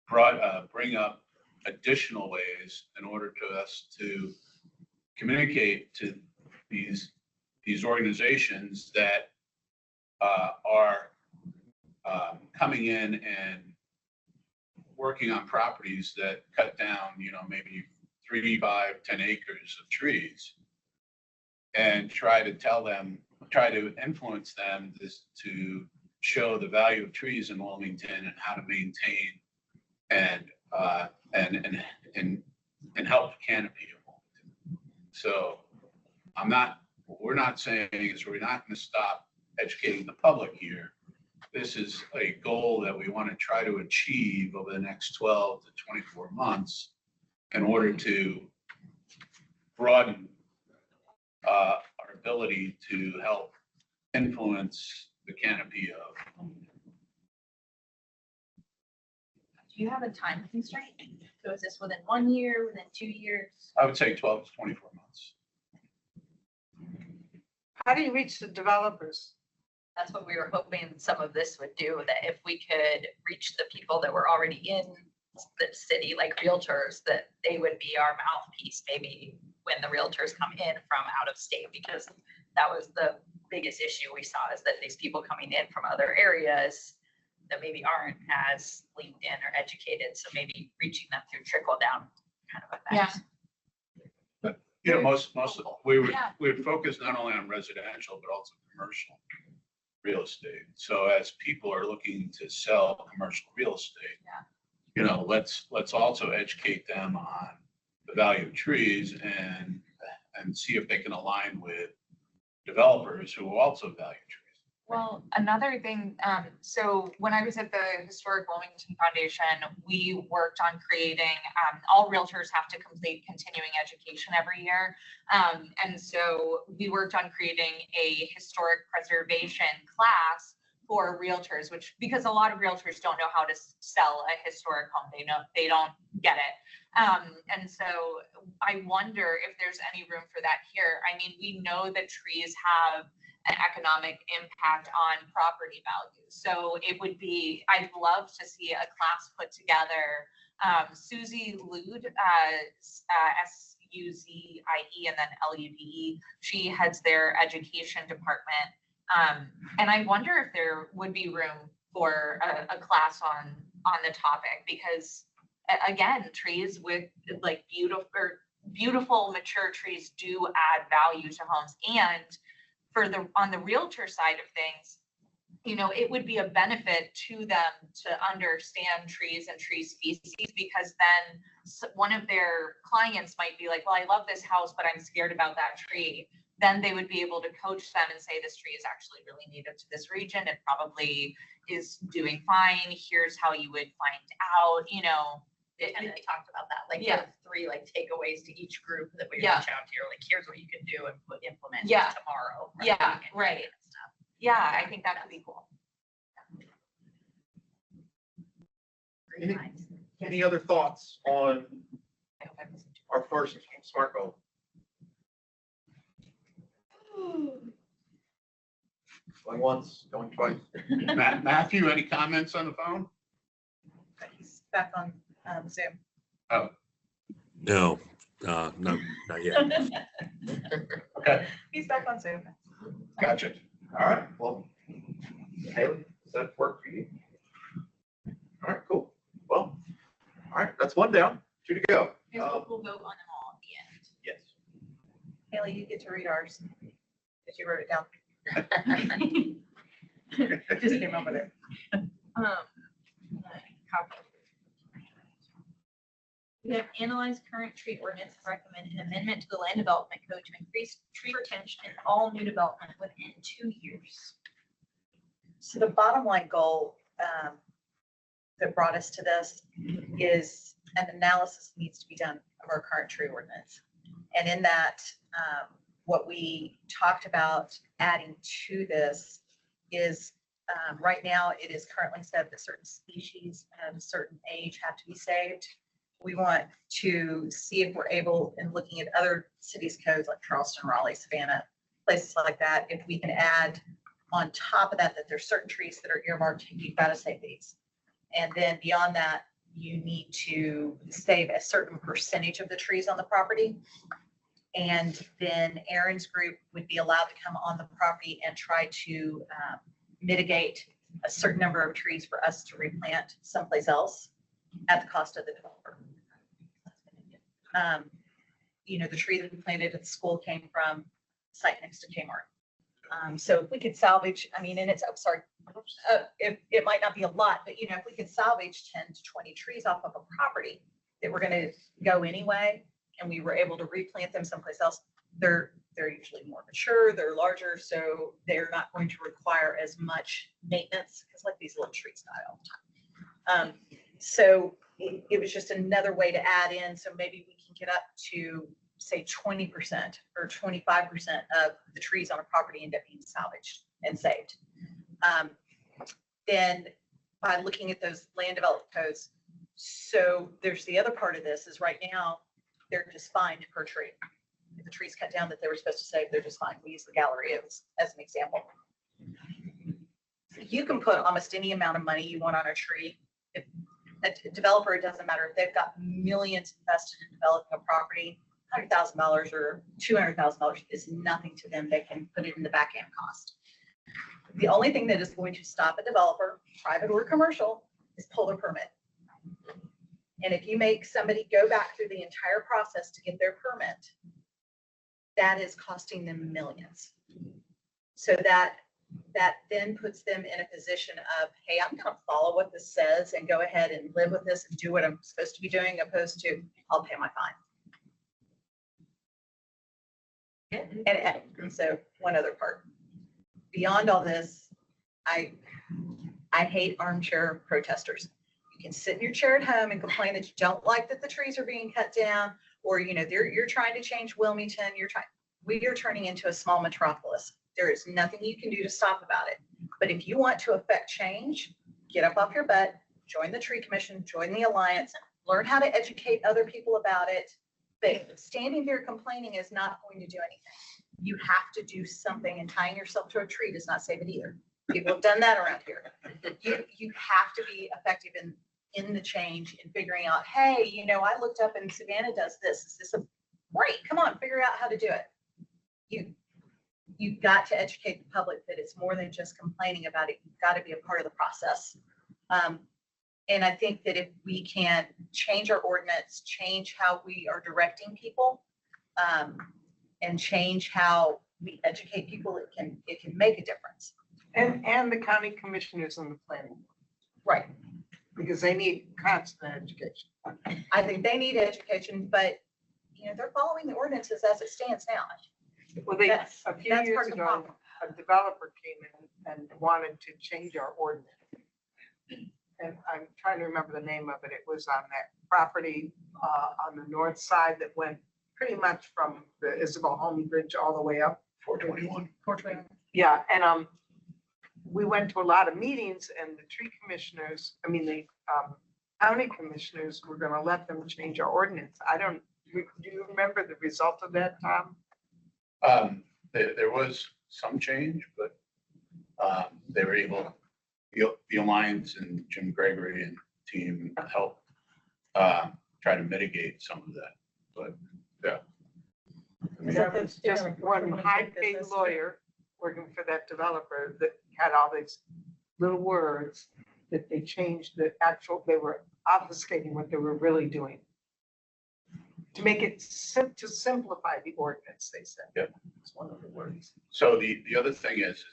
bring up additional ways in order to us to communicate to these organizations that are coming in and working on properties that cut down, maybe 3, 5, 10 acres of trees, and try to influence them to show the value of trees in Wilmington and how to maintain and help canopy of Wilmington. So we're not saying is we're not going to stop educating the public here. This is a goal that we want to try to achieve over the next 12 to 24 months in order to broaden our ability to help influence the canopy of. Do you have a time constraint? So is this within 1 year, within 2 years? I would say 12 to 24 months. How do you reach the developers? That's what we were hoping some of this would do, that if we could reach the people that were already in the city, like realtors, that they would be our mouthpiece maybe when the realtors come in from out of state, because that was the biggest issue we saw, is that these people coming in from other areas that maybe aren't as linked in or educated. So maybe reaching them through trickle down kind of effect. You know, most, we Yeah. would focus not only on residential, but also commercial real estate. So as people are looking to sell commercial real estate, you know, let's also educate them on the value of trees and see if they can align with developers who also value trees. Well, another thing, so when I was at the Historic Wilmington Foundation, we worked on creating, all realtors have to complete continuing education every year. And so we worked on creating a historic preservation class for realtors, which, because a lot of realtors don't know how to sell a historic home. They don't get it. And so I wonder if there's any room for that here. I mean, we know that trees have an economic impact on property values. So it would be, I'd love to see a class put together. Susie Lude, S-U-Z-I-E and then L-U-D-E, she heads their education department. And I wonder if there would be room for a class on the topic, because again, trees with like beautiful mature trees do add value to homes. And on the realtor side of things, you know, it would be a benefit to them to understand trees and tree species, because then one of their clients might be like, well, I love this house, but I'm scared about that tree. Then they would be able to coach them and say, this tree is actually really native to this region. It probably is doing fine. Here's how you would find out, you know. And they talked about that, like Yeah. 3 like takeaways to each group that we Yeah. reach out to. Like, here's what you can do and implement Yeah. tomorrow. Yeah, right. And stuff. Yeah, I think that could be cool. Any- Any other thoughts on I hope I wasn't too- our first SMART goal? Going once, going twice. Matthew, any comments on the phone? He's back on Zoom. No, not yet. Okay, He's back on Zoom. gotcha. All right, well, Haley, does that work for you? All right, cool. Well, all right, that's one down, 2 to go. We'll vote on them all at the end. Yes. Haley, you get to read ours, because you wrote it down. Just came over there. We have analyzed current tree ordinance and recommend an amendment to the land development code to increase tree retention in all new development within 2 years. So the bottom line goal that brought us to this is an analysis needs to be done of our current tree ordinance. And in that, what we talked about adding to this is right now it is currently said that certain species at a certain age have to be saved. We want to see if we're able, in looking at other cities' codes like Charleston, Raleigh, Savannah, places like that, if we can add on top of that, that there's certain trees that are earmarked, you've got to save these. And then beyond that, you need to save a certain percentage of the trees on the property. And then Aaron's group would be allowed to come on the property and try to mitigate a certain number of trees for us to replant someplace else at the cost of the developer. You know, the tree that we planted at the school came from site next to Kmart. So if we could salvage, I mean, and it's, I'm sorry, it might not be a lot, but you know, if we could salvage 10 to 20 trees off of a property that were going to go anyway, and we were able to replant them someplace else, they're usually more mature, they're larger, so they're not going to require as much maintenance, because like these little trees die all the time. So it was just another way to add in, so maybe we can get up to say 20% or 25% of the trees on a property end up being salvaged and saved. Then by looking at those land development codes, so there's the other part of this is right now, they're just fined per tree. If the tree's cut down that they were supposed to save, they're just fine. We use the gallery as an example. You can put almost any amount of money you want on a tree. a developer, it doesn't matter if they've got millions invested in developing a property, $100,000 or $200,000 is nothing to them. They can put it in the back end cost. The only thing that is going to stop a developer, private or commercial, is pull their permit. And if you make somebody go back through the entire process to get their permit, that is costing them millions. So that then puts them in a position of, hey, I'm going to follow what this says and go ahead and live with this and do what I'm supposed to be doing, opposed to I'll pay my fine. And so one other part. Beyond all this, I hate armchair protesters. You can sit in your chair at home and complain that you don't like that the trees are being cut down, or you're trying to change Wilmington. We are turning into a small metropolis. There is nothing you can do to stop about it. But if you want to affect change, get up off your butt, join the tree commission, join the alliance, learn how to educate other people about it. But standing there complaining is not going to do anything. You have to do something, and tying yourself to a tree does not save it either. People have done that around here. You have to be effective in the change and figuring out, hey, I looked up and Savannah does this. Is this great? Come on, figure out how to do it. You've got to educate the public that it's more than just complaining about it. You've got to be a part of the process. And I think that if we can change our ordinance, change how we are directing people, and change how we educate people, it can make a difference. And the county commissioners and the planning. Right. Because they need constant education. I think they need education, but they're following the ordinances as it stands now. Well, a few that's years part of the ago, problem. a developer came in and wanted to change our ordinance. And I'm trying to remember the name of it. It was on that property on the north side that went pretty much from the Isabel Holme Bridge all the way up. 421. Yeah, and we went to a lot of meetings, and the tree commissioners, the county commissioners were going to let them change our ordinance. Do you remember the result of that, Tom? There was some change, but they were able, the Alliance and Jim Gregory and team helped try to mitigate some of that. But yeah. That was just one high-paid lawyer working for that developer that had all these little words that they changed they were obfuscating what they were really doing. To make it to simplify the ordinance, they said. Yeah. It's one of the words. So the other thing is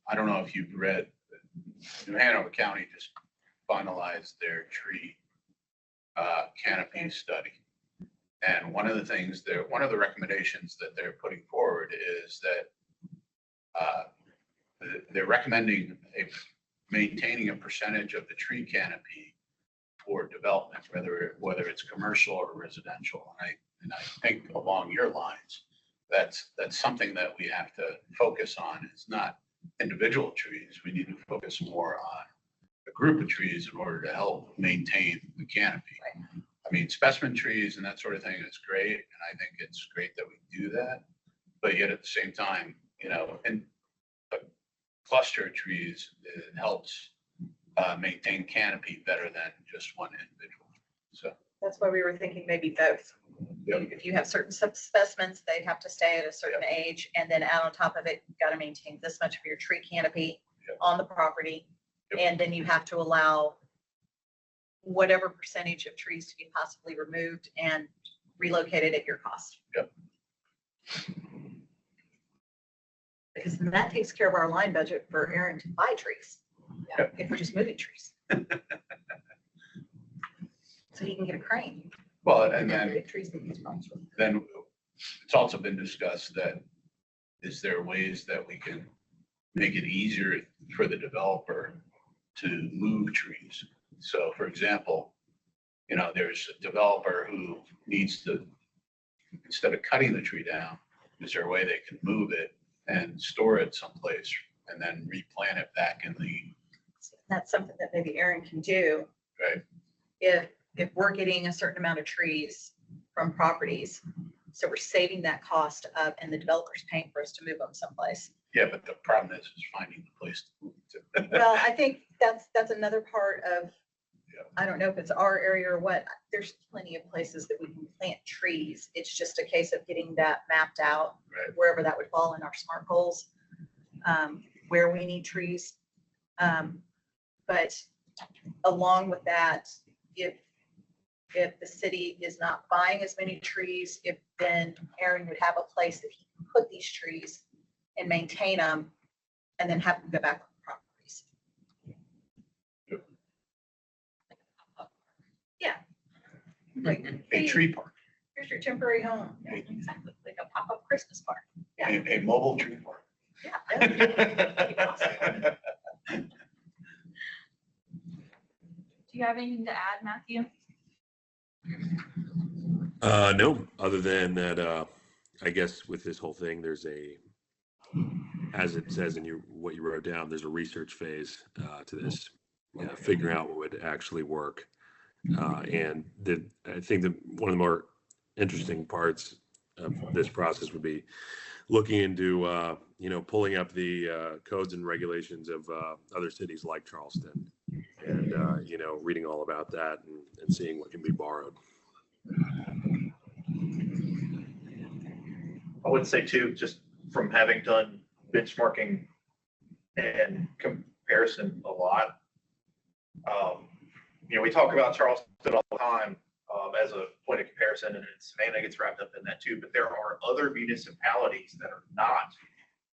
I don't know if you've read, New Hanover County just finalized their tree canopy study. And one of the recommendations that they're putting forward is that they're recommending maintaining a percentage of the tree canopy for development, whether it's commercial or residential. And I think along your lines, that's something that we have to focus on. It's not individual trees. We need to focus more on a group of trees in order to help maintain the canopy. Specimen trees and that sort of thing is great, and I think it's great that we do that. But yet at the same time, and a cluster of trees, it helps maintain canopy better than just one individual. So that's why we were thinking maybe both. Yep. If you have certain specimens, they'd have to stay at a certain age, and then add on top of it, you've got to maintain this much of your tree canopy on the property. Yep. And then you have to allow whatever percentage of trees to be possibly removed and relocated at your cost. Yep. Because then that takes care of our line budget for Aaron to buy trees. Yep. If we're just moving trees. So he can get a crane. Well, and then Trees that he's responsible. then it's also been discussed that is there ways that we can make it easier for the developer to move trees? So for example, there's a developer who needs to, instead of cutting the tree down, is there a way they can move it and store it someplace and then replant it back in the. That's something that maybe Aaron can do. Right. If we're getting a certain amount of trees from properties, so we're saving that cost of, and the developer's paying for us to move them someplace. Yeah, but the problem is finding the place to move to. Well, I think that's another part of I don't know if it's our area or what, there's plenty of places that we can plant trees. It's just a case of getting that mapped out, wherever that would fall in our SMART goals, where we need trees. But along with that, if the city is not buying as many trees, then Aaron would have a place that he can put these trees and maintain them and then have them go back on the properties. Yeah. Like, A hey, tree park, here's your temporary home. Yeah, exactly, like a pop-up Christmas park. a mobile tree park. Yeah. That'd be awesome. Do you have anything to add, Matthew? No, other than that, I guess with this whole thing, there's as it says in what you wrote down, there's a research phase to this, figuring out what would actually work. And I think that one of the more interesting parts of this process would be looking into, pulling up the codes and regulations of other cities like Charleston, and reading all about that and seeing what can be borrowed. I would say too, just from having done benchmarking and comparison a lot, we talk about Charleston all the time as a point of comparison, and Savannah gets wrapped up in that too, but there are other municipalities that are not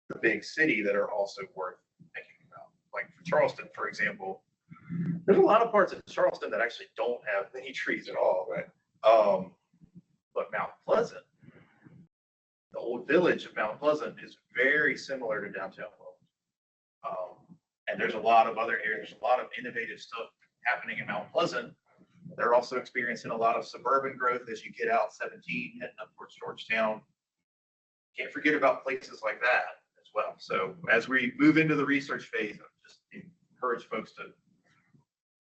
the big city that are also worth thinking about. Like for Charleston, for example, there's a lot of parts of Charleston that actually don't have many trees at all. Right. But Mount Pleasant, the old village of Mount Pleasant, is very similar to downtown Wilmington. And there's a lot of other areas, there's a lot of innovative stuff happening in Mount Pleasant. They're also experiencing a lot of suburban growth as you get out 17, heading up towards Georgetown. Can't forget about places like that as well. So as we move into the research phase, I just encourage folks to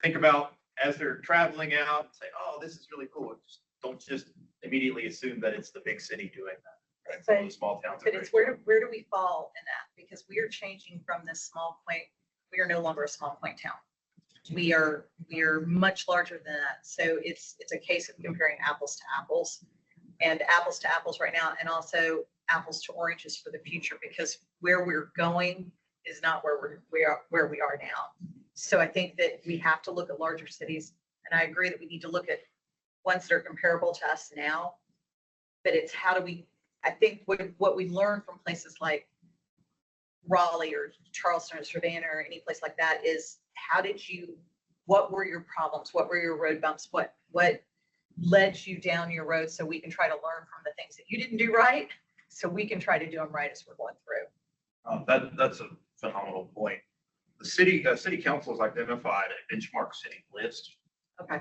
think about as they're traveling out, say, oh, this is really cool. Don't just immediately assume that it's the big city doing that. Right? Some of the small towns. But it's where do we fall in that? Because we are changing from this small point. We are no longer a small point town. We are much larger than that. So it's a case of comparing apples to apples, and apples to apples right now, and also apples to oranges for the future, because where we're going is not where we are now. So I think that we have to look at larger cities, and I agree that we need to look at ones that are comparable to us now. But it's how do we? I think what we learn from places like Raleigh or Charleston or Savannah or any place like that is what were your problems? What were your road bumps? What led you down your road, so we can try to learn from the things that you didn't do right, so we can try to do them right as we're going through. That's a phenomenal point. The city council has identified a benchmark city list. Okay.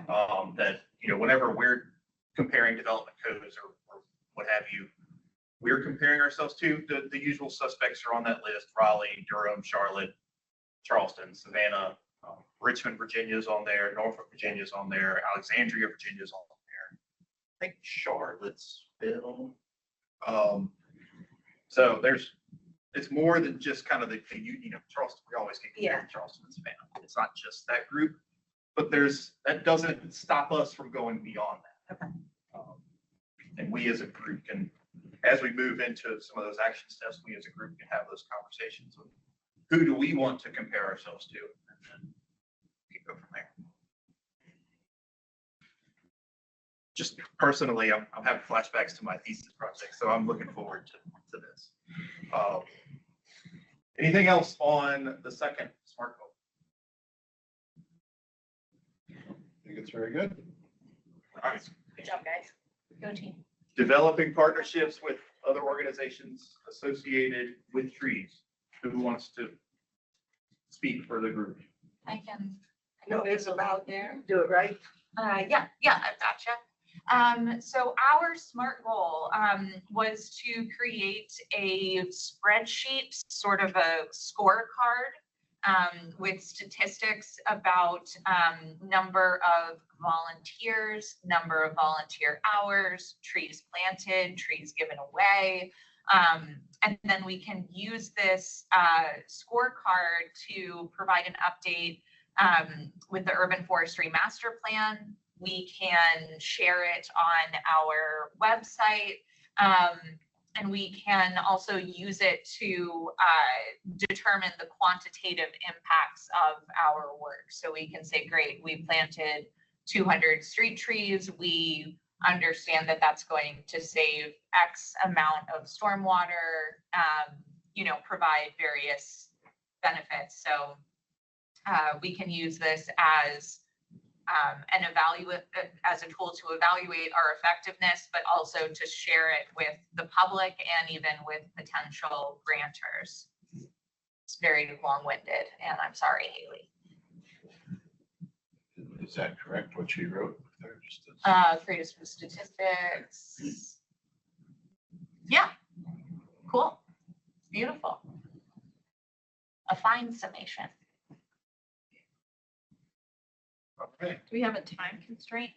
That, whenever we're comparing development codes or what have you, we're comparing ourselves to the usual suspects are on that list: Raleigh, Durham, Charlotte, Charleston, Savannah, Richmond, Virginia's on there, Norfolk, Virginia's on there, Alexandria, Virginia's on there. I think Charlottesville. So it's more than just kind of the Charleston. We always get compared to Charleston and Savannah. It's not just that group, but that doesn't stop us from going beyond that. Okay. And we as a group can, as we move into some of those action steps, we as a group can have those conversations with who do we want to compare ourselves to, and then we can go from there. Just personally, I'm having flashbacks to my thesis project, so I'm looking forward to this. Anything else on the second SMART goal? I think it's very good. All right. Good job, guys. Go team. Developing partnerships with other organizations associated with trees. Who wants to speak for the group? I can. No, it's about there. Do it right. Yeah, I've gotcha. So our SMART goal was to create a spreadsheet, sort of a scorecard with statistics about number of volunteers, number of volunteer hours, trees planted, trees given away. And then we can use this scorecard to provide an update with the urban forestry master plan. We can share it on our website. And we can also use it to determine the quantitative impacts of our work. So we can say, great, we planted 200 street trees. We understand that that's going to save X amount of stormwater, provide various benefits. So we can use this as as a tool to evaluate our effectiveness, but also to share it with the public and even with potential grantors. It's very long-winded, and I'm sorry, Haley. Is that correct, what she wrote? Greatest with statistics. Yeah, cool, beautiful. A fine summation. Okay. Do we have a time constraint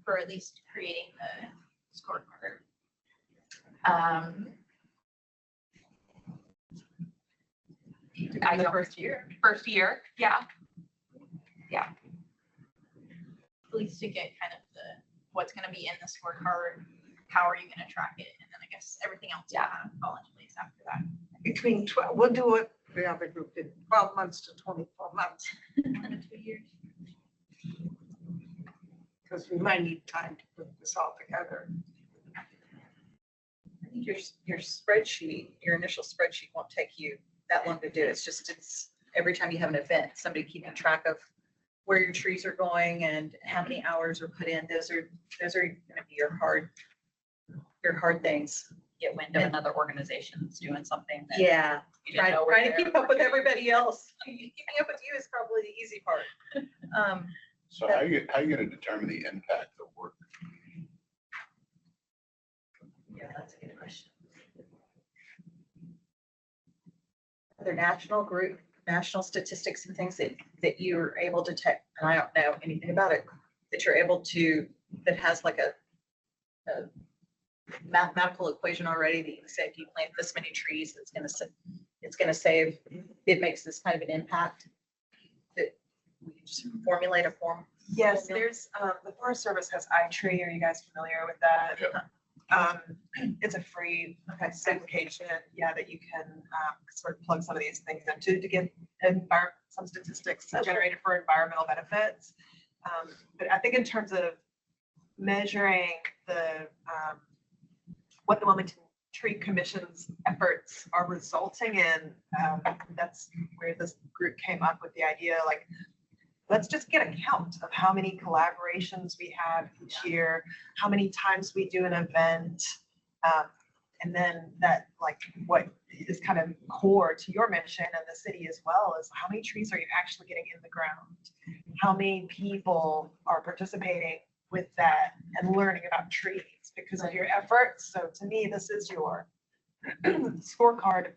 for at least creating the scorecard? I The don't, first year, first year, yeah. at least to get kind of what's gonna be in the scorecard, how are you gonna track it? And then I guess everything else will kind of fall into place after that. Between 12, we'll do what the other group did, 12 months to 24 months, 1 to 2 years. because we might need time to put this all together. I think your spreadsheet, your initial spreadsheet won't take you that long to do. It's every time you have an event, somebody keeping track of where your trees are going and how many hours are put in. Those are gonna be your hard things. Get wind of another organization that's doing something that Yeah. you didn't know were Trying to there. keep up with everybody else. Keeping up with you is probably the easy part. So how you gonna determine the impact of work? Yeah, that's a good question. Are there national statistics and things that you're able to take, and I don't know anything about it, that you're able to, that has like a mathematical equation already that you can say, if you plant this many trees, it's gonna save, it makes this kind of an impact, that we can just formulate a form. Yes, there's, the Forest Service has iTree. Are you guys familiar with that? It's a free application, that you can sort of plug some of these things into to get some statistics generated for environmental benefits. But I think in terms of measuring what the Wilmington Tree Commission's efforts are resulting in, that's where this group came up with the idea, like, let's just get a count of how many collaborations we have each year, how many times we do an event. And then that, like, what is kind of core to your mission and the city as well is how many trees are you actually getting in the ground? How many people are participating with that and learning about trees because of your efforts? So to me, this is your scorecard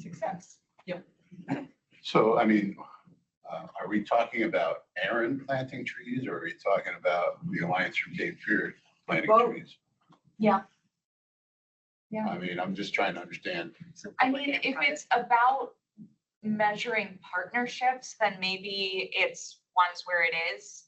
success. So, I mean, are we talking about Aaron planting trees, or are we talking about the Alliance for Cape Fear planting Both. trees? Yeah. Yeah. I mean, I'm just trying to understand. I mean, if it's about measuring partnerships, then maybe it's ones where it is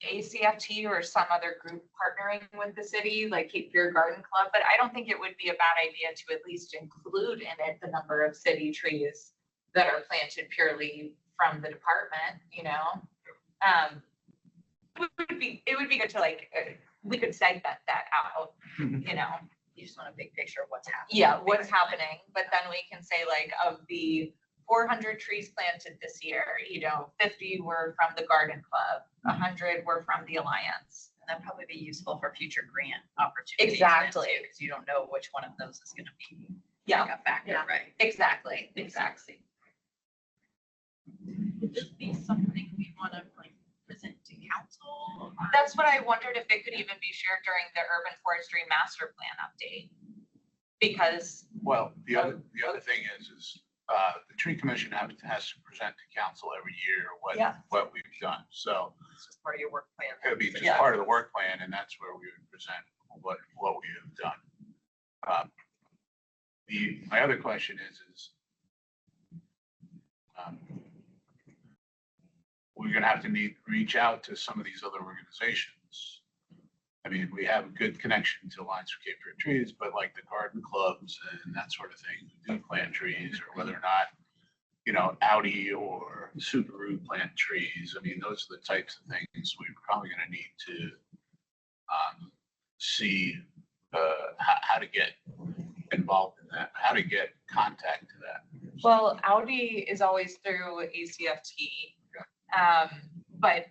ACFT or some other group partnering with the city, like Cape Fear Garden Club. But I don't think it would be a bad idea to at least include in it the number of city trees that are planted purely from the department, you know? It would be good to, like, we could segment that out, you know? You just want a big picture of what's happening. Yeah, what's happening, but then we can say, like, of the 400 trees planted this year, 50 were from the garden club, 100 were from the Alliance. And that'd probably be useful for future grant opportunities. Exactly. Because you don't know which one of those is gonna be. Yeah, like a factor, yeah. right? exactly. Would this be something we want to present to council? That's what I wondered, if it could even be shared during the urban forestry master plan update. Because, Well, the other thing is the tree commission has to present to council every year what we've done. So It's just part of your work plan. it would be just Yeah. part of the work plan, and that's where we would present what we have done. My other question is we're gonna have to reach out to some of these other organizations. I mean, we have a good connection to Alliance for Cape Fear Trees, but like the garden clubs and that sort of thing, who do plant trees, or whether or not, you know, Audi or Subaru plant trees. I mean, those are the types of things we're probably gonna need to see how to get involved in that, how to get contact to that. Well, Audi is always through ACFT. But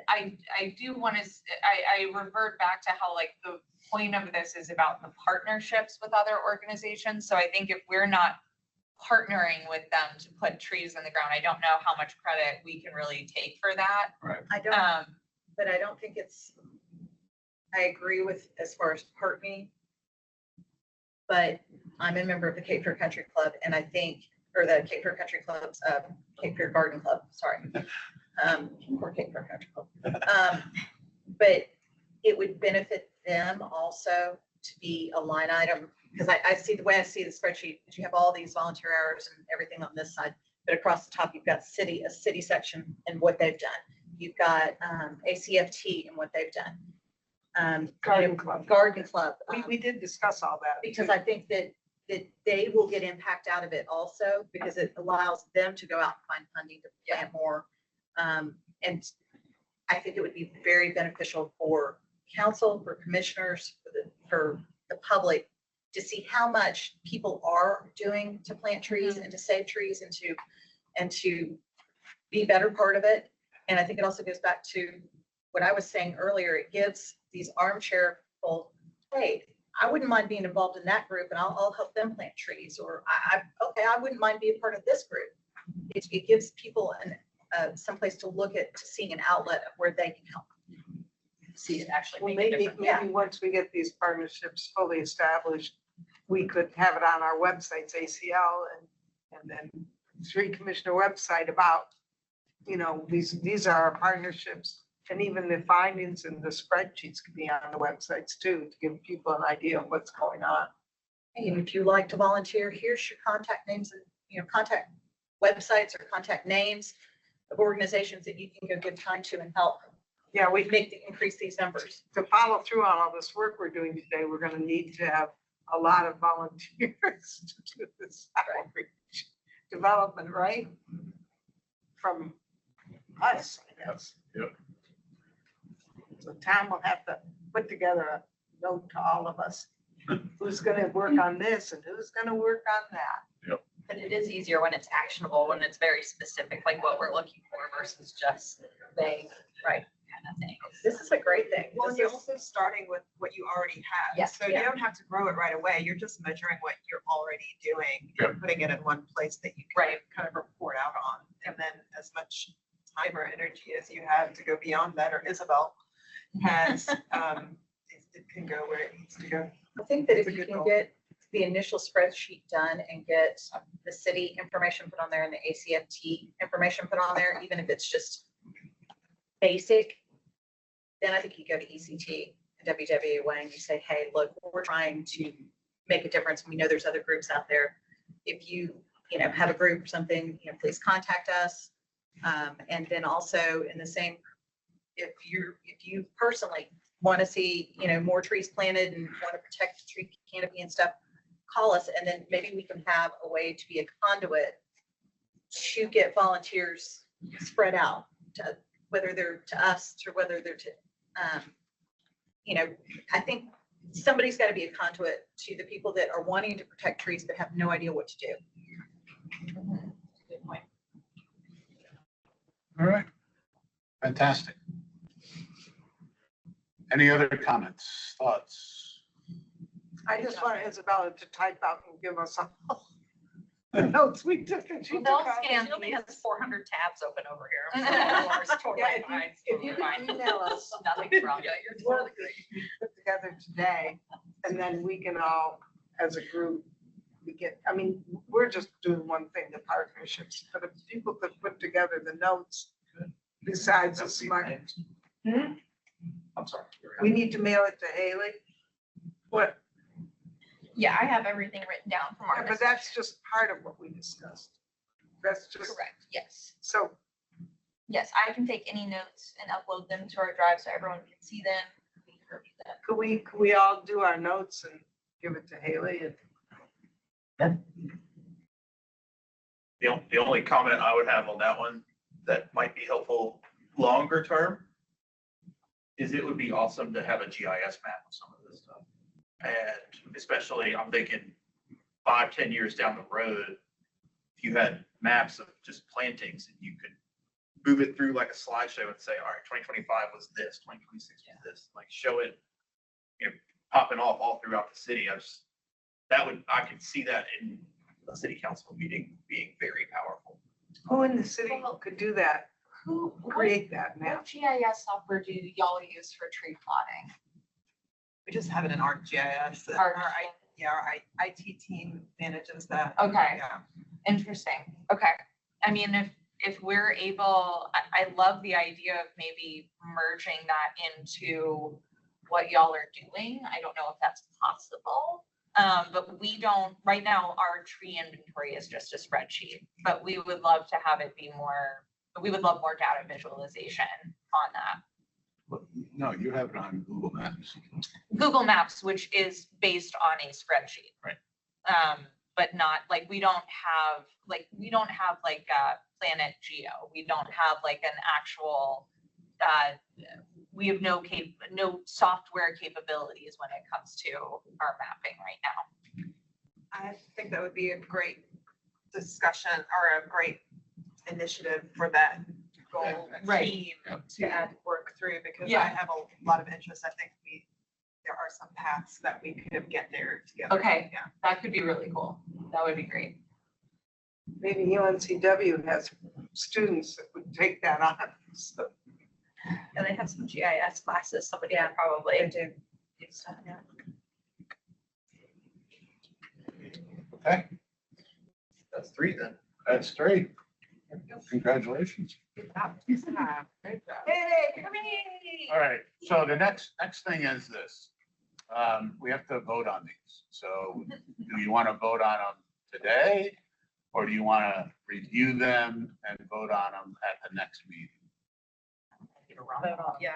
I do want to, I revert back to how like the point of this is about the partnerships with other organizations. So I think if we're not partnering with them to put trees in the ground, I don't know how much credit we can really take for that. Right. I don't, but I don't think it's, I agree with as far as partnering. But I'm a member of the Cape Fear Country Club, and I think, or the Cape Fear Country Club's, Cape Fear Garden Club, sorry. Or Cape Fear Country Club. But it would benefit them also to be a line item, because I see, the way I see the spreadsheet, is you have all these volunteer hours and everything on this side, but across the top, you've got a city section and what they've done. You've got ACFT and what they've done. Garden Club. Garden Club. We did discuss all that. Because I think that they will get impact out of it also, because it allows them to go out and find funding to plant more. And I think it would be very beneficial for council, for commissioners, for the public to see how much people are doing to plant trees and to save trees and to be a better part of it. And I think it also goes back to what I was saying earlier. It gives these armchair people, hey, I wouldn't mind being involved in that group and I'll help them plant trees, or I wouldn't mind being part of this group. It gives people someplace to look at, to seeing an outlet of where they can help. See it actually Well, make a maybe difference. once we get these partnerships fully established, we could have it on our websites, ACL and then tree commissioner website about, you know, these are our partnerships. And even the findings and the spreadsheets could be on the websites too, to give people an idea of what's going on. And if you like to volunteer, here's your contact names and, you know, contact websites or contact names of organizations that you can go give time to and help. Yeah, we increase these numbers. To follow through on all this work we're doing today, we're gonna need to have a lot of volunteers to do this outreach development, right? From us, I guess. Yep. So Tom will have to put together a note to all of us, who's gonna work on this and who's gonna work on that. But it is easier when it's actionable, when it's very specific, like what we're looking for versus just vague, right, kind of thing. This is a great thing. Well, and you're also starting with what you already have. Yes, So you yeah. don't have to grow it right away. You're just measuring what you're already doing and putting it in one place that you can kind of report out on. And then as much time or energy as you have to go beyond that, or Isabel has, it can go where it needs to go. I think that It's if a you good can goal. get the initial spreadsheet done and get the city information put on there and the ACFT information put on there, even if it's just basic, then I think you go to ECT and WWA and you say, hey, look, we're trying to make a difference. We know there's other groups out there. If you have a group or something, please contact us. And then also in the same, if you personally want to see, more trees planted and want to protect the tree canopy and stuff, call us, and then maybe we can have a way to be a conduit to get volunteers spread out, to whether they're to us or whether they're to, I think somebody's got to be a conduit to the people that are wanting to protect trees but have no idea what to do. Good point. All right. Fantastic. Any other comments, thoughts? I just want Isabella to type out and give us all the notes we took and she Well, took out. She only has 400 tabs open over here. Yeah, if you can email us Nothing's wrong. Yeah, you're totally what great. we put together today, and then we can all, as a group, we're just doing one thing, the partnerships, but if people could put together the notes besides the smart. I'm sorry. We need to mail it to Haley. What? Yeah, I have everything written down from our. But that's just part of what we discussed. That's just. Correct, yes. So Yes, I can take any notes and upload them to our drive so everyone can see them. We can review them. Could we all do our notes and give it to Haley? The only comment I would have on that one that might be helpful longer term is it would be awesome to have a GIS map of some of this stuff. And especially, I'm thinking 5-10 years down the road, if you had maps of just plantings and you could move it through like a slideshow and say, all right, 2025 was this, 2026 was this, like show it, you know, popping off all throughout the city. I could see that in a city council meeting being very powerful. Who in the city could do that? Who, Create that map? what GIS software do y'all use for tree plotting? We just have it in ArcGIS. Our IT team manages that. Okay. Yeah. Interesting. Okay. I mean, if we're able, I love the idea of maybe merging that into what y'all are doing. I don't know if that's possible. But we don't, right now, our tree inventory is just a spreadsheet, but we would love to have it be more, we would love more data visualization on that. No, you have it on Google Maps. Google Maps, which is based on a spreadsheet. Right. But not like, we don't have like Planet Geo. We don't have like an actual, we have no software capabilities when it comes to our mapping right now. I think that would be a great discussion or a great initiative for that goal Right. team to work through, because Yeah. I have a lot of interest. I think there are some paths that we could get there together. Okay. Yeah. That could be really cool. That would be great. Maybe UNCW has students that would take that on. So, And they have some GIS classes, somebody could probably. They do. Yeah. Okay, That's 3 then. that's 3. Congratulations. Good job. Great job. Hey, hooray! All right, so the next thing is this. We have to vote on these. So do you want to vote on them today? Or do you want to review them and vote on them at the next meeting? Yeah.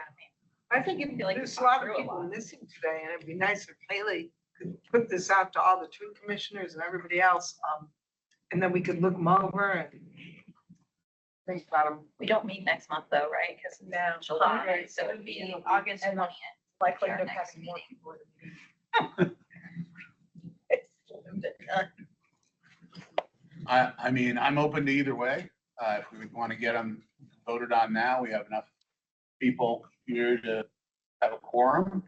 I think there's a lot of people missing today, and it'd be nice if Haley could put this out to all the tree commissioners and everybody else. And then we could look them over and think about them. We don't meet next month though, right? Because it's July, so it would be August 20th. Likelihood Our of next having more meeting. people at the I mean, I'm open to either way. If we want to get them voted on now, we have enough people here to have a quorum.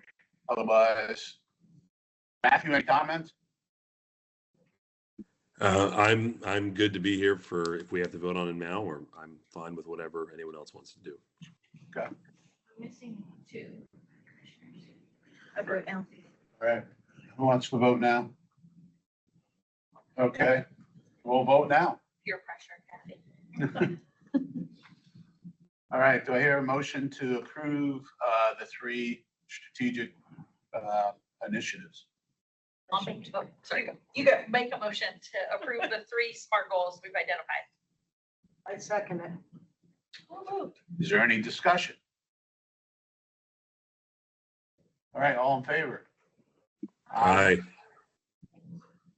Otherwise, Matthew, any comments? I'm good to be here for if we have to vote on it now, or I'm fine with whatever anyone else wants to do. Okay, Missing 2 commissioners. I wrote down. all right. Who wants to vote now? Okay, we'll vote now. Peer pressure, Kathy. All right, do I hear a motion to approve the 3 strategic initiatives? I'll make, you go make a motion to approve the 3 SMART goals we've identified. I second it. Is there any discussion? All right, all in favor? Aye.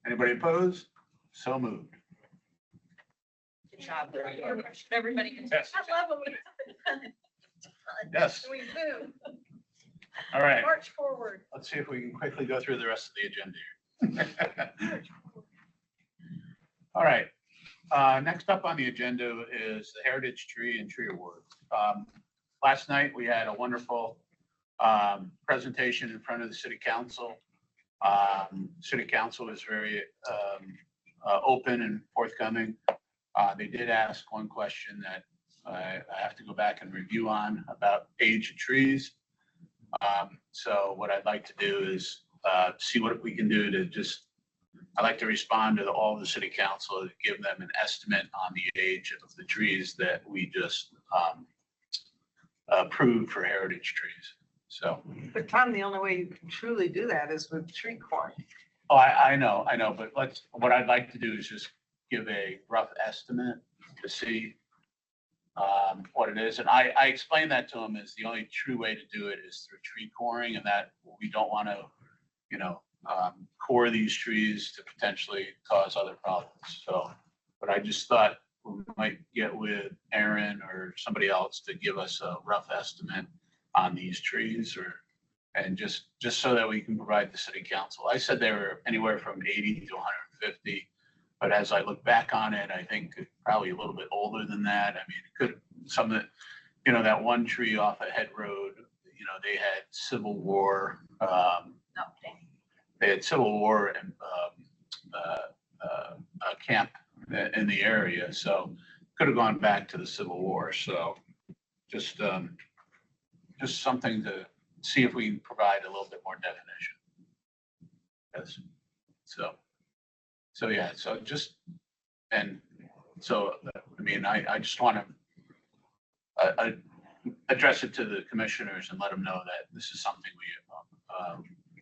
Anybody opposed? So moved. Good job. Everybody can. Yes. I love when we. Yes, We move, all right. march forward. Let's see if we can quickly go through the rest of the agenda here. All right, next up on the agenda is the Heritage Tree and Tree Awards. Last night, we had a wonderful presentation in front of the City Council. City Council was very open and forthcoming. They did ask one question that I have to go back and review on about age of trees. So what I'd like to do is see what we can do to just, I'd like to respond to all the City Council, to give them an estimate on the age of the trees that we just approved for heritage trees. So. But Tom, the only way you can truly do that is with tree corn. Oh, I know, but what I'd like to do is just give a rough estimate to see what it is. And I explained that to him as the only true way to do it is through tree coring, and that we don't want to, core these trees to potentially cause other problems. So, but I just thought we might get with Aaron or somebody else to give us a rough estimate on these trees, and just so that we can provide the city council. I said they were anywhere from 80 to 150, but as I look back on it, I think probably a little bit older than that. I mean, it could, some of the, that one tree off a head road, they had Civil War, they had Civil War and camp in the area, so could have gone back to the Civil War. So just something to see if we can provide a little bit more definition. Yes. So yeah, so just, and so, I mean, I just want to address it to the commissioners and let them know that this is something we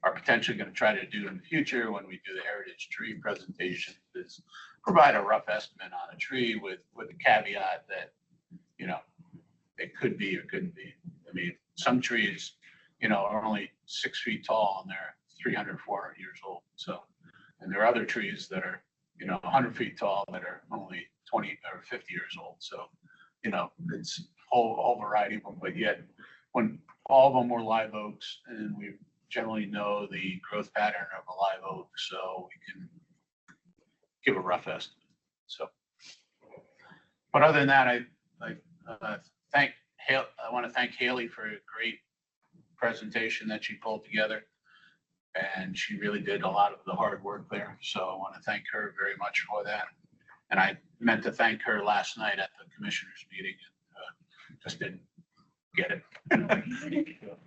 are potentially going to try to do in the future when we do the heritage tree presentation, is provide a rough estimate on a tree with the caveat that, it could be or couldn't be. I mean, some trees, are only 6 feet tall and they're 300, 400 years old. So, and there are other trees that are, 100 feet tall that are only 20 or 50 years old. So, it's a whole variety of them, but yet when all of them were live oaks, and we generally know the growth pattern of a live oak, so we can give a rough estimate. So, but other than that, I want to thank Haley for a great presentation that she pulled together, and she really did a lot of the hard work there. So I want to thank her very much for that. And I meant to thank her last night at the commissioners meeting, and just didn't get it.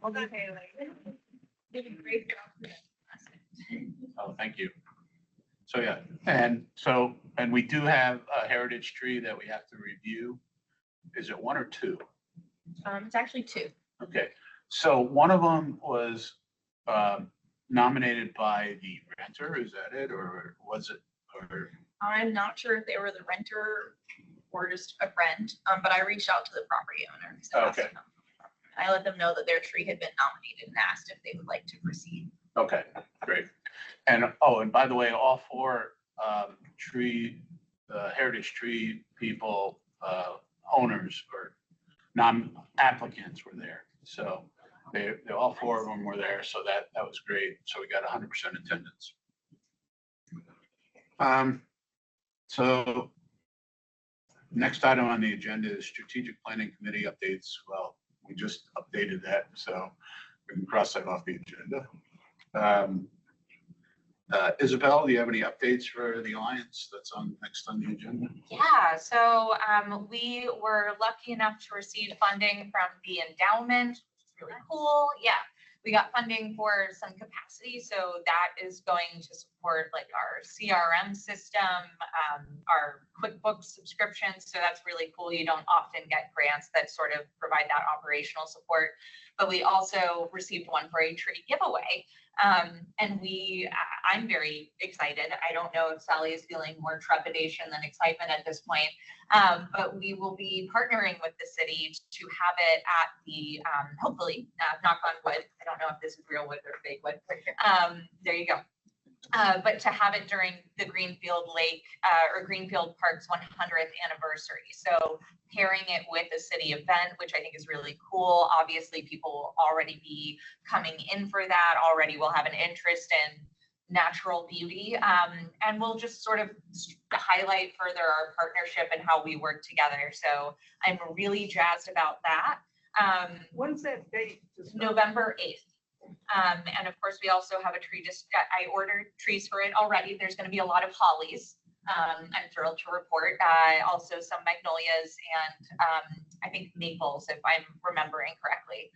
Well done, Haley. Did a great job. Oh, thank you. So yeah, and we do have a heritage tree that we have to review. Is it 1 or 2? It's actually 2. Okay, so one of them was nominated by the renter. Is that it, or was it? Or I'm not sure if they were the renter or just a friend, but I reached out to the property owner. Okay. I let them know that their tree had been nominated and asked if they would like to proceed. Okay, great. And and by the way, all 4 heritage tree people, owners or non-applicants were there. So they all 4 of them were there. So that was great. So we got 100% attendance. So next item on the agenda is strategic planning committee updates. Well, we just updated that, so we can cross that off the agenda. Isabel, do you have any updates for the Alliance that's next on the agenda? Yeah, so we were lucky enough to receive funding from the endowment, which is really cool. Yeah, we got funding for some capacity, so that is going to support like our CRM system, our QuickBooks subscriptions. So that's really cool. You don't often get grants that sort of provide that operational support. But we also received one for a tree giveaway. And I'm very excited. I don't know if Sally is feeling more trepidation than excitement at this point, but we will be partnering with the city to have it at the, hopefully, knock on wood. I don't know if this is real wood or fake wood. There you go. But to have it during the Greenfield Lake or Greenfield Park's 100th anniversary. So pairing it with a city event, which I think is really cool. Obviously, people will already be coming in for that. Already will have an interest in natural beauty. And we'll just sort of highlight further our partnership and how we work together. So I'm really jazzed about that. When's that date? November 8th. And of course, we also have a tree, I ordered trees for it already. There's going to be a lot of hollies. I'm thrilled to report. Also some magnolias and I think maples, if I'm remembering correctly.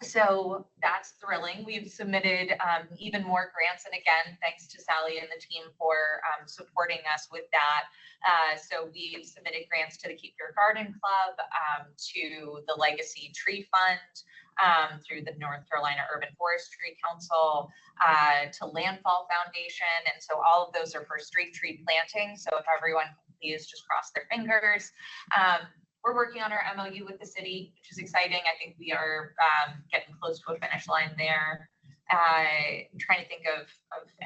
So that's thrilling. We've submitted even more grants. And again, thanks to Sally and the team for supporting us with that. So we've submitted grants to the Keep Your Garden Club, to the Legacy Tree Fund, through the North Carolina Urban Forestry Council, to Landfall Foundation. And so all of those are for street tree planting. So if everyone please just cross their fingers. We're working on our MOU with the city, which is exciting. I think we are getting close to a finish line there. Trying to think of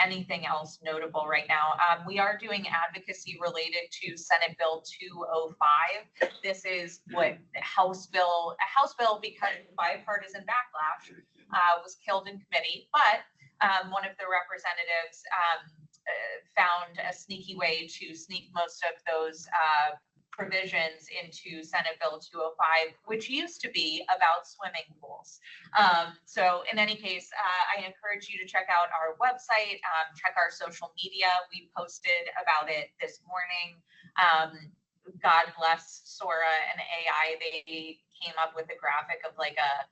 anything else notable right now. We are doing advocacy related to Senate Bill 205. This is what a House bill because bipartisan backlash was killed in committee, but one of the representatives found a sneaky way to sneak most of those provisions into Senate Bill 205, which used to be about swimming pools. So in any case, I encourage you to check out our website, check our social media. We posted about it this morning. God bless Sora and AI. They came up with a graphic of like a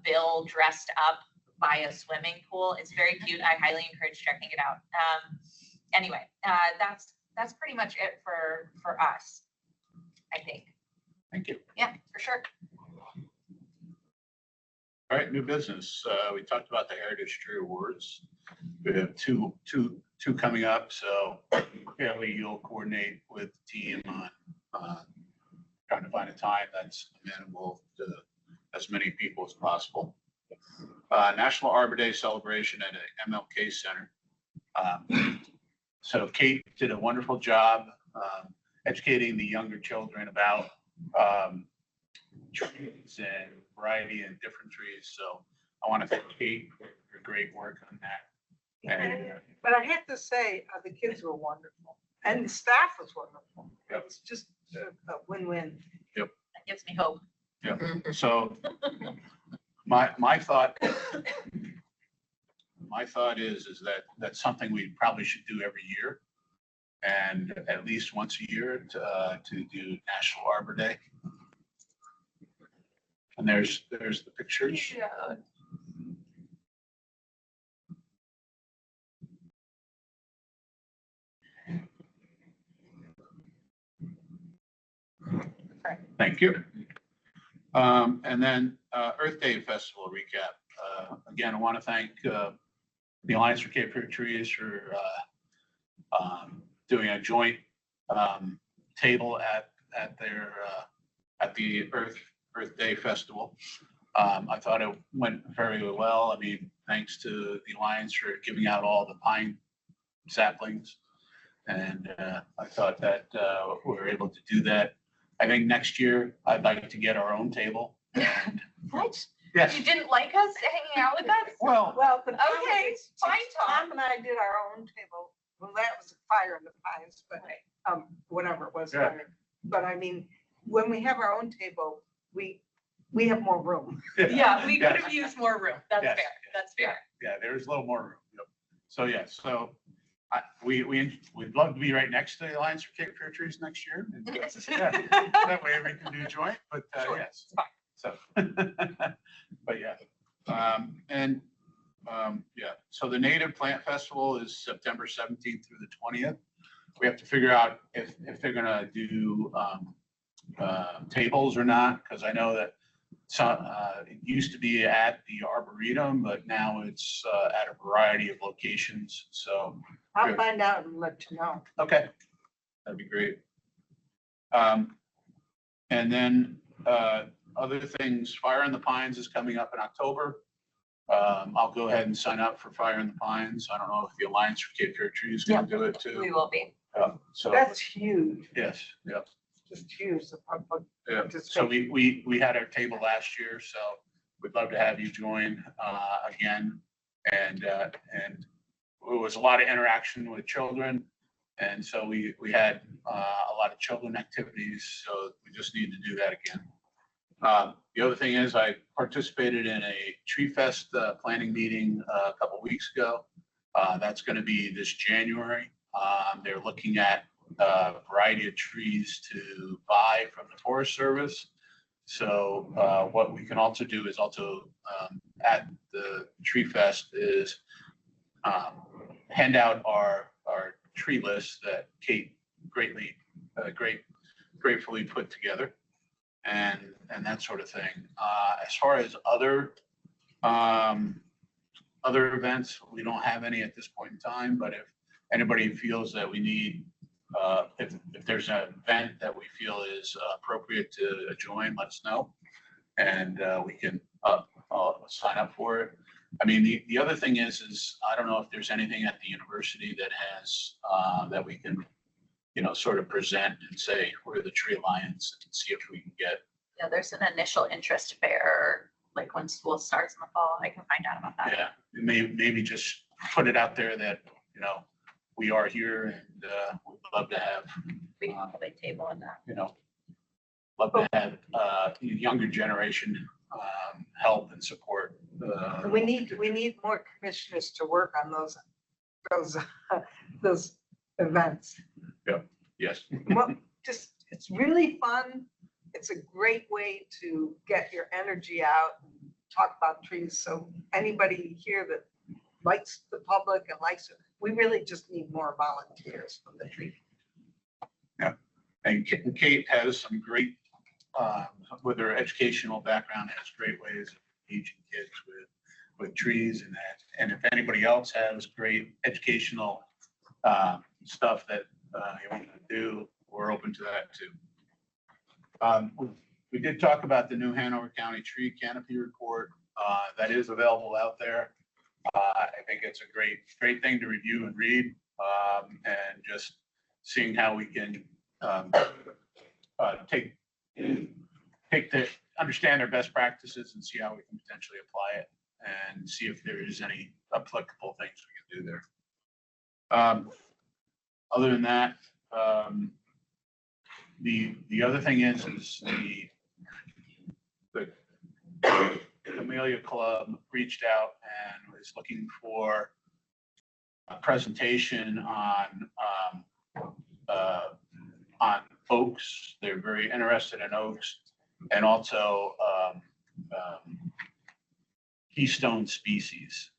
bill dressed up by a swimming pool. It's very cute. I highly encourage checking it out. Anyway, that's pretty much it for us, I think. Thank you. Yeah, for sure. All right, new business. We talked about the Heritage Tree Awards. We have two coming up, so Kelly, you'll coordinate with the team on trying to find a time that's amenable to as many people as possible. National Arbor Day celebration at MLK Center. So Kate did a wonderful job educating the younger children about trees and variety and different trees. So I want to thank Kate for her great work on that. And, But I have to say, the kids were wonderful and the staff was wonderful. Yep. It was just a win-win. That gives me hope. yeah. So my thought is that that's something we probably should do every year, and at least once a year to do National Arbor Day. And there's the pictures. Yeah. Thank you. And then Earth Day Festival recap. Again, I want to thank the Alliance for Cape Fear Trees for doing a joint table at the Earth Day Festival. I thought it went very well. I mean, thanks to the Alliance for giving out all the pine saplings. And I thought that we were able to do that. I think next year I'd like to get our own table. And What? yes, You didn't like us hanging out with us? well, The Okay, fine, Tom. Tom and I did our own table. Well, that was a fire in the pines, but whatever it was. Yeah. fire. But I mean, when we have our own table, we have more room. Yeah, we could Yes. have used more room. That's Yes. fair. That's fair. Yeah, there's a little more room. Yep. So yeah, so we'd love to be right next to the Alliance for Cape Fear Trees next year. Yeah, that way we can do joint, but Sure, yes. it's fine. So, but yeah, yeah. So the Native Plant Festival is September 17th through the 20th. We have to figure out if they're gonna do tables or not, because I know that it used to be at the Arboretum, but now it's at a variety of locations. So, I'll find out and let you know. okay, that'd be great. And then other things, Fire in the Pines is coming up in October. I'll go ahead and sign up for Fire in the Pines. I don't know if the Alliance for Cape Fear Trees is gonna do it too. We will be. So, That's huge, yes, yep. just huge. The public Yeah, so participation. we had our table last year, so we'd love to have you join again. And it was a lot of interaction with children. And so we had a lot of children activities, so we just need to do that again. The other thing is I participated in a Tree Fest planning meeting a couple weeks ago. That's going to be this January. They're looking at a variety of trees to buy from the Forest Service. So what we can also do is at the Tree Fest is hand out our tree list that Kate gratefully put together, and that sort of thing. As far as other events, we don't have any at this point in time, but if anybody feels that we need if there's an event that we feel is appropriate to join, let us know. And we can sign up for it. I mean, the other thing is I don't know if there's anything at the university that has, that we can, sort of present and say, we're the Tree Alliance, and see if we can get. Yeah, there's an initial interest fair, like when school starts in the fall. I can find out about that. Yeah, maybe just put it out there that, we are here and we'd love to have, We can have a big table in that. love to have the younger generation help and support. We need more commissioners to work on those events. Yes. Well, it's really fun. It's a great way to get your energy out, and talk about trees. So anybody here that likes the public and likes it, we really just need more volunteers from the tree. Yeah, and Kate has some great, with her educational background, has great ways of teaching kids with trees and that. And if anybody else has great educational stuff that you want to do, we're open to that too. We did talk about the new Hanover County Tree Canopy Report. That is available out there. I think it's a great thing to review and read, and just seeing how we can understand their best practices and see how we can potentially apply it and see if there is any applicable things we can do there. Other than that, the other thing is the Camellia Club reached out and was looking for a presentation on oaks. They're very interested in oaks and also keystone species.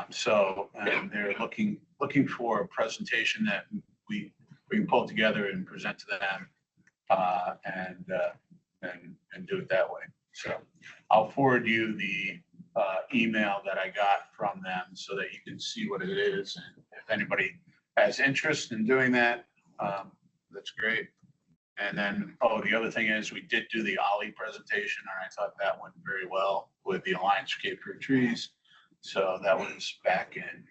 So they're looking for a presentation that we can pull together and present to them, and do it that way. So I'll forward you the email that I got from them so that you can see what it is. And if anybody has interest in doing that, that's great. And then, the other thing is we did do the Ollie presentation, and I thought that went very well with the Alliance for Cape Fear Trees. So that was back in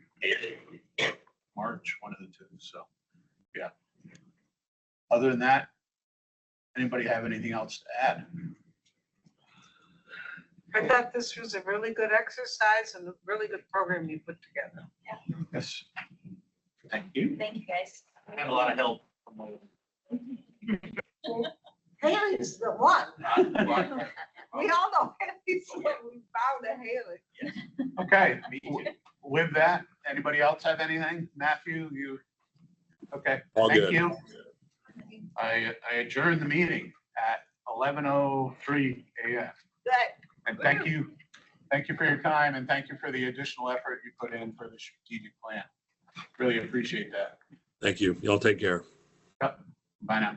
March, one of the two. So, yeah. Other than that, anybody have anything else to add? I thought this was a really good exercise and a really good program you put together. Yes. Thank you. Thank you, guys. I had a lot of help. Haley's the one. We all know Haley's the one. We bow to Haley. Okay. With that, anybody else have anything? Matthew, you? Okay. All Thank good. you. I adjourn the meeting at 11:03 a.m. Good. And thank you for your time, and thank you for the additional effort you put in for the strategic plan. Really appreciate that. Thank you. Y'all take care. Yep. Bye now.